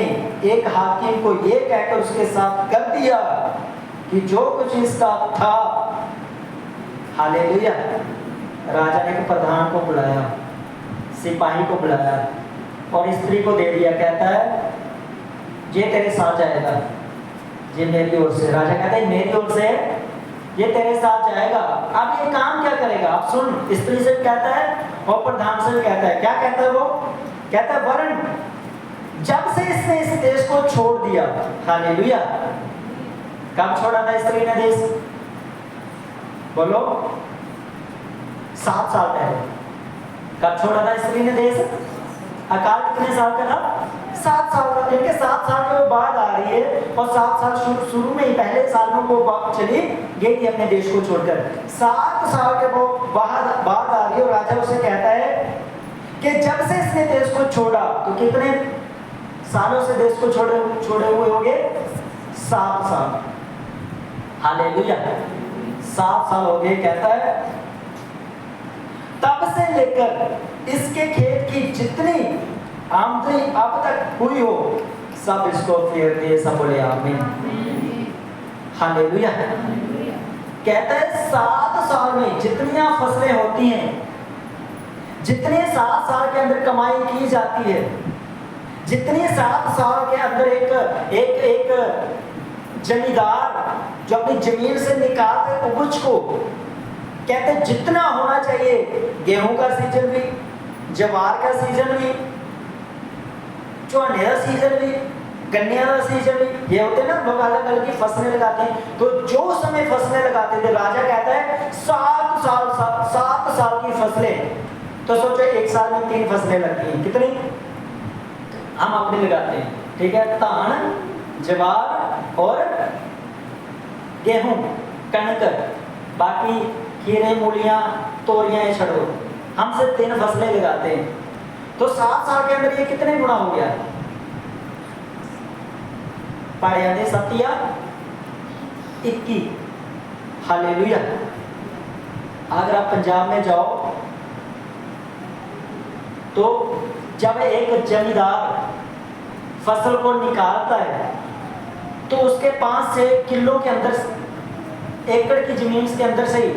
एक हाकिम को ये कहकर उसके साथ कर दिया कि जो कुछ इसका था। हालेलुया। राजा ने प्रधान को बुलाया, सिपाही को बुलाया और स्त्री को दे दिया। कहता है ये तेरे साथ जाएगा, ये मेरी ओर से। राजा कहता है मेरी ओर से ये तेरे साथ जाएगा। अब ये काम क्या करेगा? आप सुन, स्त्री से कहता है और प्रधान से कहता है। क्या कहता है वो? कहता है वरण जब से इसने इस देश को छोड़ दिया। हालेलुया। कब छोड़ा था स्त्री ने देश? बोलो। 7 साल पहले। कब छोड़ा था स्त्री ने देश? अकाल कितने साल का था? 7 साल का। यानी 7 साल के बाद आ रही है और 7 साल शुरू में ही पहले साल में वो चली गई थी अपने देश को छोड़कर। 7 साल के बाद आ रही है और राजा उसे कहता है कि जब से इसने देश को छोड़ा, तो कितने सालों से देश को छोड़े हुए होंगे? 7 साल। हालेलुया। 7 साल हो गए। कहता है तब से लेकर इसके खेत की जितनी आमदनी अब तक हुई हो सब इसको फेर दे। सब बोले आमीन। हालेलुया। कहता है 7 साल में जितनी फसलें होती हैं, जितने 7 साल के अंदर कमाई की जाती है, जितने 7 साल के अंदर एक जमींदार जो अपनी जमीन से निकालते उपज को, कहते जितना होना चाहिए, गेहूं का सीजन भी, ज्वार का सीजन भी, चौने का सीजन भी, गन्ने का सीजन भी, ये होते ना लोग अलग अलग की फसलें लगाते हैं। तो जो समय फसलें लगाते थे, राजा कहता है 7 साल की फसलें। तो सोचो एक साल में 3 फसलें लगती हैं, कितनी हम अपने लगाते हैं, ठीक है? धान, ज्वार और गेहूं, कणक, बाकी खीरे, मूलियां, तोरियां, ये छोड़ो, हम सिर्फ 3 फसलें लगाते हैं। तो 7 साल के अंदर ये कितने गुना हो गया? पाड़िया दे 7 21। हालेलुया। अगर आप पंजाब में जाओ तो जब एक जमींदार फसल को निकालता है तो उसके 5 से किलो के अंदर, एकड़ की जमीन के अंदर से ही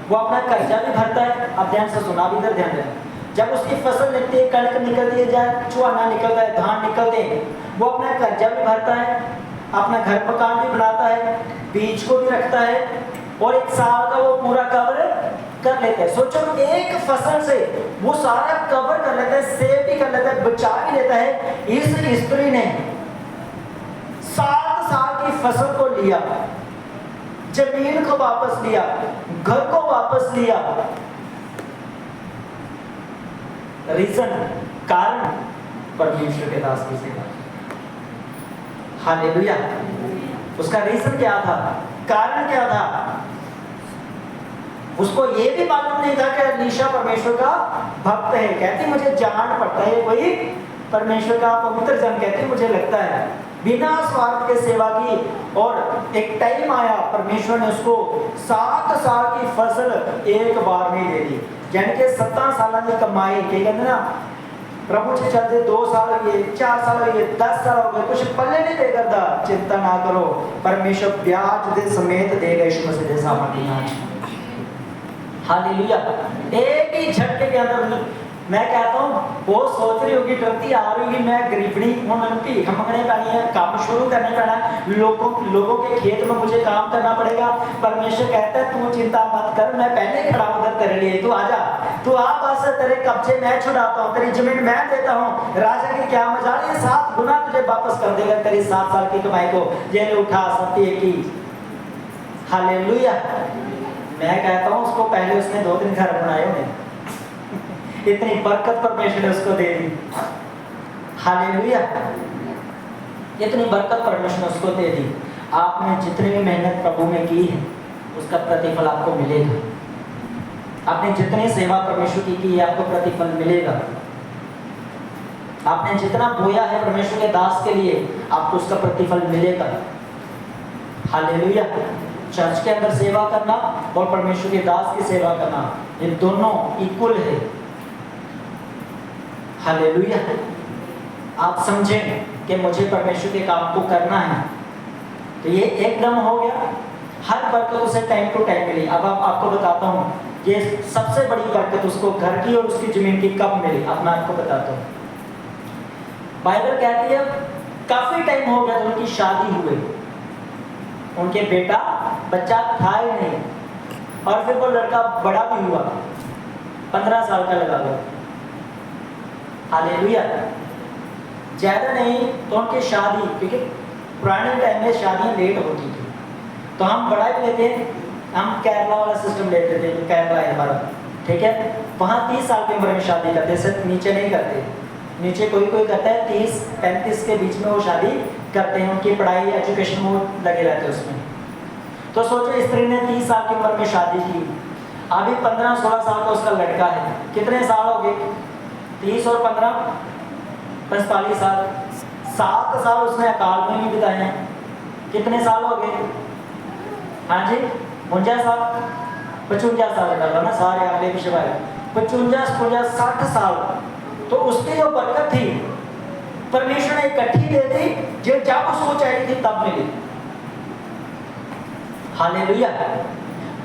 वो अपना कर्जा भी भरता है। अब ध्यान से सुना, भी इधर ध्यान दें। जब उसकी फसल निकलती है, कणक निकलती है, जाए चुआना निकलता है, धान निकलते हैं, वो अपना कर्जा भी भरता है, अपना घर मकान भी बनाता है, बीज को भी रखता है और 1 साल का वो पूरा कवर कर लेता है। सोचो एक फसल से वो सारा कवर कर लेता है, सेव भी कर लेता है, बचा भी लेता है। इस स्त्री ने 7 साल की फसल को लिया, जमीन को वापस लिया, घर को वापस लिया, रीजन, कारण परमेश्वर के दास की सेवा। हालेलुया। उसका रीजन क्या था, कारण क्या था? उसको ये भी मालूम नहीं था कि एलीशा परमेश्वर का भक्त है। कहती मुझे जान पड़ता है कोई परमेश्वर का पवित्र जन, कहती मुझे लगता है, बिना स्वार्थ के सेवा की। और एक टाइम आया परमेश्वर ने उसको 7 साल की फसल एक बार में दे दी, यानी कि 17 साल की कमाई के कहते ना प्रभु जी चलते 2 साल हुए, 4 साल हुए, 10 साल हो गए, कुछ पल्ले नहीं दे करता। चिंता ना करो, परमेश्वर ब्याज दे समेत देगा यीशु मसीह दे सामर्थ्य आज। हालेलुया। एक ही झटके के अंदर मैं कहता हूँ वो सोच रही होगी, डरती आ रही होगी, मैं गरीबनी हूँ, मैं भीख मंगने पैनी है, काम शुरू करने पैना है, लोगों के खेत में मुझे काम करना पड़ेगा। परमेश्वर कहता है तू चिंता मत कर, मैं पहले खड़ा उधर तेरे लिए, तू आजा, तू आ, बस तेरे कब्जे मैं छुड़ाता हूँ, तेरी जमीन मैं देता हूँ। राजा की क्या मजाल, ये 7 गुना तुझे वापस कर देगा तेरी 7 साल की कमाई को। ये उठा सकती है की। हालेलुया। मैं कहता हूँ उसको पहले उसने 2 दिन घर बनाए होंगे, इतनी बरकत परमेश्वर ने उसको दे दी। हालेलुया। इतनी बरकत परमेश्वर ने उसको दे दी। आपने जितनी भी मेहनत प्रभु में की है उसका प्रतिफल आपको मिलेगा। आपने जितनी सेवा परमेश्वर की है आपको प्रतिफल मिलेगा। आपने जितना बोया है परमेश्वर के दास के लिए आपको उसका प्रतिफल मिलेगा। हालेलुया। चर्च के अंदर सेवा करना और परमेश्वर के दास की सेवा करना, ये दोनों इक्वल है। हालेलुया। आप समझें कि मुझे परमेश्वर के काम को करना है, तो ये एकदम हो गया। हर बरकत उसे टाइम टू टाइम मिली। अब आपको बताता हूँ ये सबसे बड़ी बरकत उसको घर की और उसकी जमीन की कब मिली, अब मैं आपको बताता हूँ। बाइबल कहती है काफी टाइम हो गया तो उनकी शादी हुई, उनके बच्चा था ही नहीं, और फिर वो लड़का बड़ा भी हुआ, 15 साल का लगा हुआ। हालेलुया। ज्यादा नहीं तो उनकी शादी, क्योंकि पुराने टाइम में शादियां लेट होती थी, तो हम बड़ा भी लेते हैं, हम केरला वाला सिस्टम लेते थे, तो केरला है हमारा, ठीक है, वहाँ 30 साल की उम्र में शादी करते, सिर्फ नीचे नहीं करते। नीचे कोई करता है 30-35 के बीच में वो शादी करते हैं, उनकी पढ़ाई एजुकेशन वो लगे रहते हैं उसमें। तो सोचो स्त्री ने 30 साल की उम्र में शादी की, अभी 15-16 साल का उसका लड़का है, कितने साल हो गए? 30 और 15 45 साल। 7 साल उसने अकाल में भी बिताए हैं। कितने साल हो गए? हाँ जी 49 साल, 55 साल का ना, सारे अगले पिछले 55 60 साल। तो उसकी जो बरकत थी परमेश्वर ने इकट्ठी दे दी, जो जब उसको चाहिए थी तब मिली। हालेलुया।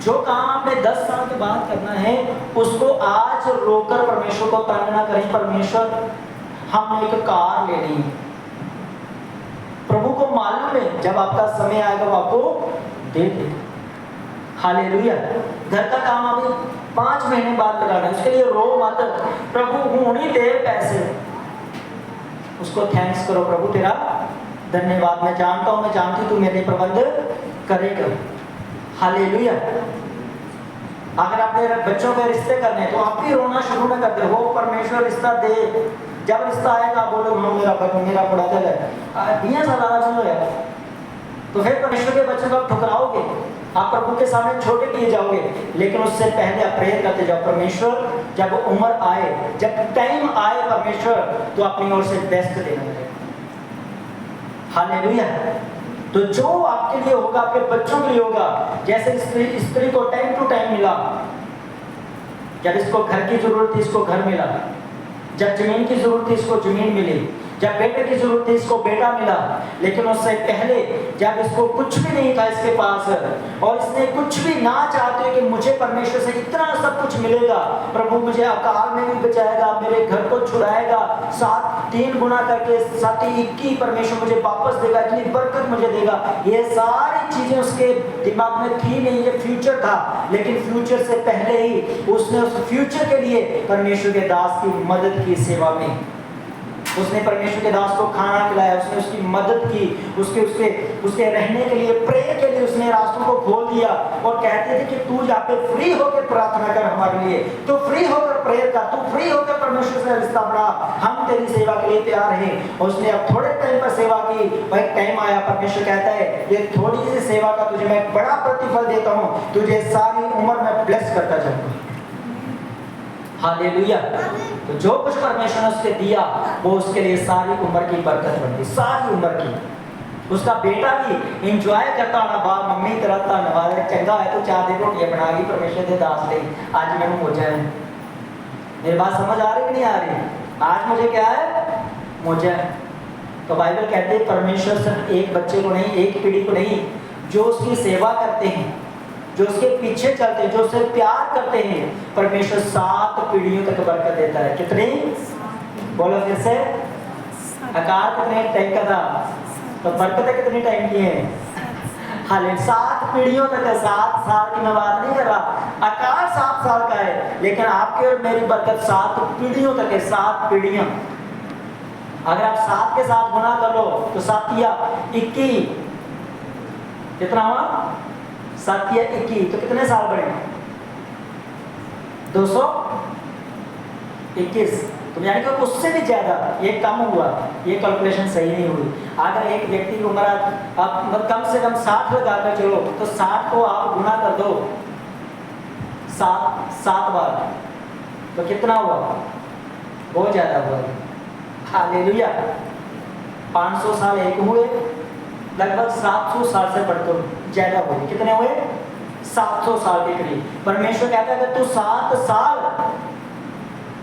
जो काम आपने 10 साल के बाद करना है उसको आज रोकर परमेश्वर को तंग ना करें। परमेश्वर हमने एक कार लेनी है, प्रभु को मालूम है जब आपका समय आएगा वो आपको दे देगा। हालेलुया। घर का काम अभी 5 महीने बाद लगाना है, उसके लिए रो मत, प्रभु होनी दे पैसे, उसको थैंक्स करो, प्रभु तेरा धन्यवाद, मैं जानता हूँ, मैं जानती तू मेरे प्रबंध करेगा। हालेलुया। अगर अपने बच्चों के रिश्ते करने तो आप भी रोना शुरू न कर दे, वो परमेश्वर रिश्ता दे, जब रिश्ता आएगा बोलो हाँ मेरा बड़ा दिल है, 20 साल आना शुरू है, तो फिर परमेश्वर के बच्चों को आप ठुकराओगे, आप प्रभु के सामने छोटे किए जाओगे। लेकिन उससे पहले आप प्रेयर करते जाओ, परमेश्वर जब उम्र आए, जब टाइम आए परमेश्वर, तो अपनी ओर से बेस्ट देना पड़ेगा। हालेलुया। तो जो आपके लिए होगा आपके बच्चों के लिए होगा। जैसे स्त्री को टाइम टू टाइम मिला, जब इसको घर की जरूरत थी इसको घर मिला, जब जमीन की जरूरत थी इसको जमीन मिली, जब बेटे की जरूरत थी इसको बेटा मिला। लेकिन उससे पहले जब इसको कुछ भी नहीं था इसके पास, और इसने कुछ भी ना चाहते कि मुझे परमेश्वर से इतना सब कुछ मिलेगा, प्रभु मुझे अकाल में भी बचाएगा, मेरे घर को छुड़ाएगा, 3 गुना करके 7-21 परमेश्वर मुझे वापस देगा, इतनी बरकत मुझे देगा, ये सारी चीजें उसके दिमाग में थी नहीं, ये फ्यूचर था। लेकिन फ्यूचर से पहले ही उसने उस फ्यूचर के लिए परमेश्वर के दास की मदद की, सेवा में उसने परमेश्वर के दास को खाना खिलाया, उसने उसकी मदद की, उसके रहने के लिए, प्रेयर के लिए उसने रास्तों को खोल दिया और कहते थे कि तू यहाँ पे फ्री होकर प्रार्थना कर हमारे लिए, तू फ्री होकर प्रेयर कर, तू फ्री होकर परमेश्वर से रिश्ता बढ़ा, हम तेरी सेवा के लिए तैयार हैं। उसने अब थोड़े टाइम पर सेवा की, वह टाइम आया परमेश्वर कहता है ये थोड़ी सी सेवा का तुझे मैं बड़ा प्रतिफल देता हूँ, तुझे सारी उम्र में ब्लेस करता जाऊंगा। हालेलुया। तो जो कुछ परमेश्वर ने उसके दिया वो उसके लिए सारी उम्र की बरकत बन गई, सारी उम्र की। उसका बेटा भी इंजॉय करता होना, बाप मम्मी तेरा धन्यवाद है, चंगा है तो 4 दिन रोटियां बना गई परमेश्वर के दास ने, आज मैंने मौजा है। मेरी बात समझ आ रही कि नहीं आ रही? आज मुझे क्या है? मौजा है। तो बाइबल कहते हैं परमेश्वर सिर्फ एक बच्चे को नहीं, एक पीढ़ी को नहीं, जो उसकी सेवा करते हैं, जो उसके पीछे चलते हैं, जो उससे प्यार करते हैं, परमेश्वर 7 पीढ़ियों तक बरकत देता है। कितनी? बोलो फिर से। आकार कितने टाइम का था? तो बरकत कितनी टाइम की है? हाले 7 पीढ़ियों तक है। 7 साल की मैं बात नहीं कर रहा, आकार 7 साल का है, लेकिन आपकी और मेरी बरकत 7 पीढ़ियों तक है। 7 पीढ़ियां। अगर आप 7 के साथ गुना कर लो तो 7 या 21, कितना हुआ? 7 या 21 तो कितने साल बढ़े? 221। तो यानी कि उससे भी ज्यादा, ये कम हुआ, ये कैलकुलेशन सही नहीं हुई। अगर एक व्यक्ति की उम्र आप कम से कम 60 लगाकर चलो तो 60 को आप गुना कर दो 7 बार, तो कितना हुआ? बहुत ज्यादा हुआ। हालेलुया। 500 साल एक हुए, लगभग 700 साल से बढ़कर ज्यादा हुए। कितने हुए? 700 साल के करीब। परमेश्वर कहता है अगर तू 7 साल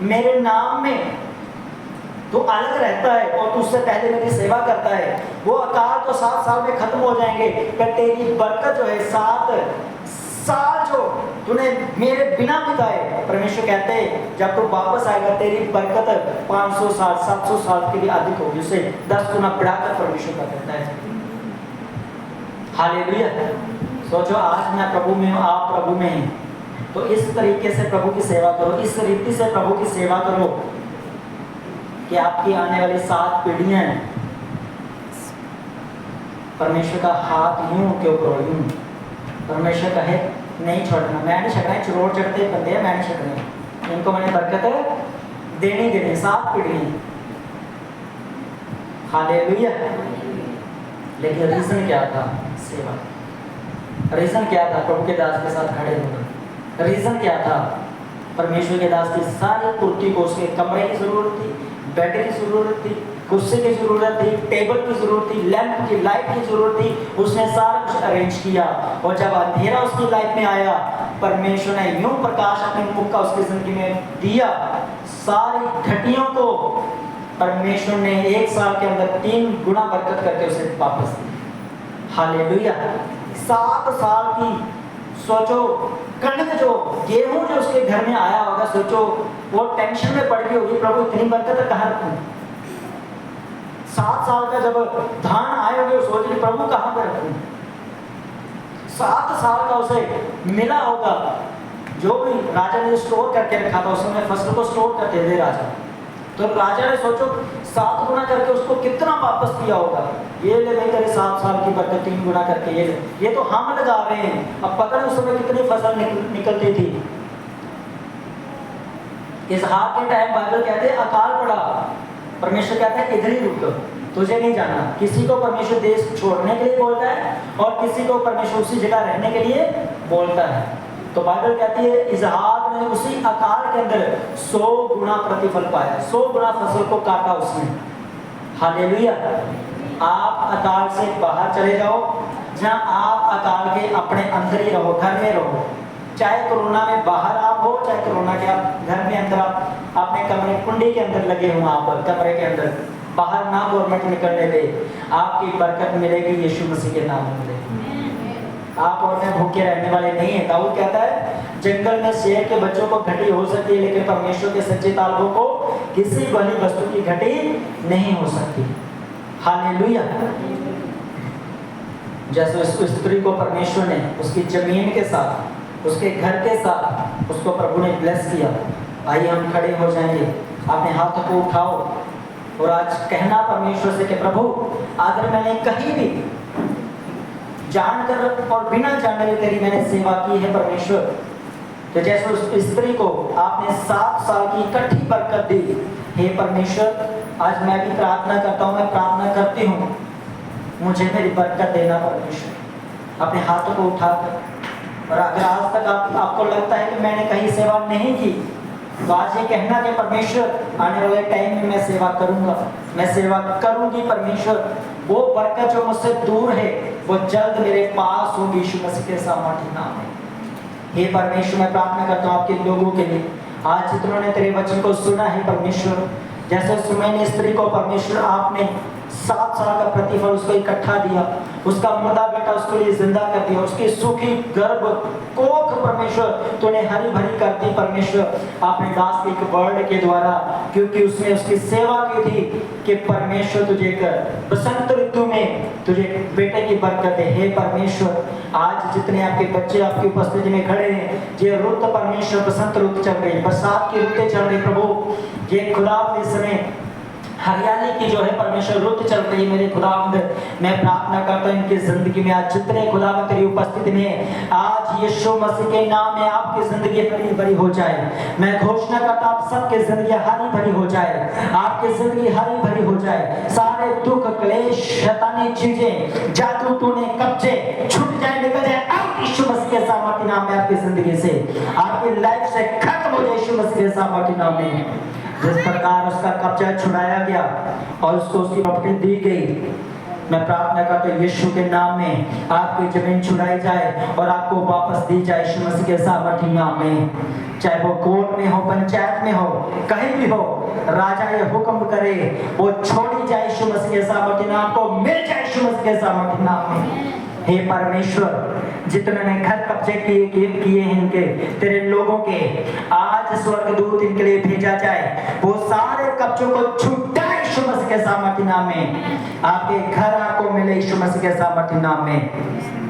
मेरे नाम में तो अलग रहता है और तू उससे पहले मेरी सेवा करता है, वो अकाल तो 7 साल में खत्म हो जाएंगे, पर तेरी बरकत जो है 7 साल जो तूने मेरे बिना बिताए, परमेश्वर कहते हैं जब तू वापस आएगा तेरी बरकत 500 साल 700 साल के लिए अधिक होगी, उसे 10 गुना बढ़ाकर परमेश्वर का कहता है। हालेलुया। सोचो आज मैं प्रभु में हूँ, आप प्रभु में हैं, तो इस तरीके से प्रभु की सेवा करो, इस रीति से प्रभु की सेवा करो कि आपकी आने वाली 7 पीढ़ियां परमेश्वर का हाथ यूं के ऊपर यूं। परमेश्वर कहे नहीं छोड़ना, मैं नहीं छकना, चोर चढ़ते बंदे हैं, मैं नहीं छकने, इनको मैंने बरकत देनी 7 पीढ़ियां। हालेलुया। लेकिन रीजन क्या था? सेवा। रीजन क्या था? प्रभु के दास के साथ खड़े होना। रीजन क्या था? परमेश्वर के दास की सारी पूर्ति को, उसके कमरे की जरूरत थी, बेड की जरूरत थी, कुर्सी की जरूरत थी, टेबल की जरूरत थी, लैंप की, लाइट की जरूरत थी। उसने सारा कुछ अरेंज किया और जब अंधेरा उसकी लाइफ में आया, परमेश्वर ने यूं प्रकाश अपने मुख का उसकी जिंदगी में दिया। सारी घटियों को परमेश्वर ने 1 साल के अंदर 3 गुना बरकत करके उसे वापस दी। हालेलुया। 7 साल की सोचो कणक जो गेहूं जो उसके घर में आया होगा, सोचो वो टेंशन में पड़ गई होगी, प्रभु इतनी बरकत कहाँ रखूं? 7 साल का जब धान आए होंगे, सोच रही प्रभु कहाँ पर रखूं? 7 साल का उसे मिला होगा, जो भी राजा ने स्टोर करके रखा था, उस समय फसल को स्टोर करते थे राजा, तो राजा ने सोचो 7 गुना करके उसको कितना वापस दिया होगा। ये ले भाई तेरे 7 साल की बरकत 3 गुना करके ये तो हम लगा रहे हैं। अब पता नहीं उस समय कितनी फसल निकलती थी। इसहाक के टाइम बाइबल कहते हैं अकाल पड़ा, परमेश्वर कहता है इधर ही रुक, तुझे नहीं जाना। किसी को परमेश्वर देश छोड़ने के लिए बोलता है और किसी को परमेश्वर उसी जगह रहने के लिए बोलता है। तो बाइबल कहती है इसहाक ने उसी अकाल के अंदर 100 गुना प्रतिफल पाया, 100 गुना फसल को काटा उसने। हालेलुया। आप अकाल से बाहर चले जाओ, जहां आप अकाल के अपने अंदर ही रहो, घर में रहो। चाहे कोरोना में बाहर आप हो, चाहे कोरोना के आप घर में अंदर आप अपने कमरे कुंडी के अंदर लगे हो, आप कमरे के अंदर बाहर ना गवर्नमेंट निकलने दे, आपकी बरकत मिलेगी यीशु मसीह के नाम में मिलेगी। आप और मैं भूखे रहने वाले नहीं है। दाऊद कहता है जंगल में शेर के बच्चों को घटी हो सकती है, लेकिन परमेश्वर के सच्चे तालबों को किसी भली वस्तु की घटी नहीं हो सकती। हालेलुया। जैसे उस स्त्री को परमेश्वर ने उसकी जमीन के साथ, उसके घर के साथ उसको प्रभु ने ब्लेस किया। आइए हम खड़े हो जाएंगे, अपने हाथों को उठाओ और आज कहना परमेश्वर से कि प्रभु अगर मैंने कहीं भी जानकर और बिना जाने में तेरी मैंने सेवा की है परमेश्वर। तो जैसे उस स्त्री को आपने 7 साल की इकट्ठी बरकत दी, हे परमेश्वर आज मैं भी प्रार्थना करता हूँ, मैं प्रार्थना करती हूँ, मुझे मेरी बरकत देना परमेश्वर। अपने हाथों को उठाकर, और अगर आज तक आपको लगता है कि मैंने कहीं सेवा नहीं की, तो आज ये कहना कि परमेश्वर आने वाले टाइम में मैं सेवा करूंगा, मैं सेवा करूंगी परमेश्वर। वो बरकत जो मुझसे दूर है वो जल्द मेरे पास होगी यीशु मसीह के सामर्थ्य नाम में। हे परमेश्वर मैं प्रार्थना करता हूँ आपके लोगों के लिए, आज जिन्होंने तेरे वचन को सुना है परमेश्वर, जैसे सुमैन स्त्री को परमेश्वर आपने 7 साल का प्रतिफल उसको इकट्ठा दिया, उसका मुर्दा बेटा उसके लिए जिंदा कर दिया, उसकी सूखी गर्भ कोख परमेश्वर तूने हरी भरी कर दी परमेश्वर, आपने दास के एक वर्ड के द्वारा, क्योंकि उसने उसकी सेवा की थी कि परमेश्वर तुझे कर बसंत ऋतु में तुझे बेटे की बरकत है। हे परमेश्वर आज जितने आपके बच्चे आपकी उपस्थिति में खड़े हैं, ये रुत परमेश्वर बसंत रुत चल रही, बरसात की रुतें चल रही प्रभु, ये खुदा इस समय हरियाली की जो है परमेश्वर रुत चल रही है मेरे खुदावंद, मैं प्रार्थना करता हूं इनकी जिंदगी में आज जितने खुदावंद तेरी उपस्थिति में आज यीशु मसीह के नाम में आपकी जिंदगी हरी भरी हो जाए। मैं घोषणा करता हूं आप सबकी जिंदगी हरी भरी हो जाए, आपकी जिंदगी हरी भरी हो जाए, सारे दुख क्लेश शैतानी चीजें जादू टूने कब्जे छूट जाए, निकल जाए अब यीशु मसीह के सामर्थ्य नाम में आपकी जिंदगी से, आपकी लाइफ से खत्म हो जाए यीशु मसीह के सामर्थ्य नाम में। जिस प्रकार उसका कब्जा छुड़ाया गया और उसको उसकी प्रॉपर्टी दी गई, मैं प्रार्थना करता हूं यीशु के नाम में आपकी जमीन छुड़ाई जाए और आपको वापस दी जाए यीशु मसीह के सामर्थ्य नाम में। चाहे वो कोर्ट में हो, पंचायत में हो, कहीं भी हो, राजा ये हुक्म करे वो छोड़ी जाए यीशु मसीह के सामर्थ्य नाम को मिल जाए यीशु मसीह के सामर्थ्य नाम में। हे परमेश्वर जितने ने घर कब्जे किए हैं इनके तेरे लोगों के, आज स्वर्गदूत इनके लिए भेजा जाए, वो सारे कब्जों को छुटाए यीशु मसीह के सामर्थ्य नाम में, आपके घर आपको मिले यीशु मसीह के सामर्थ्य नाम में।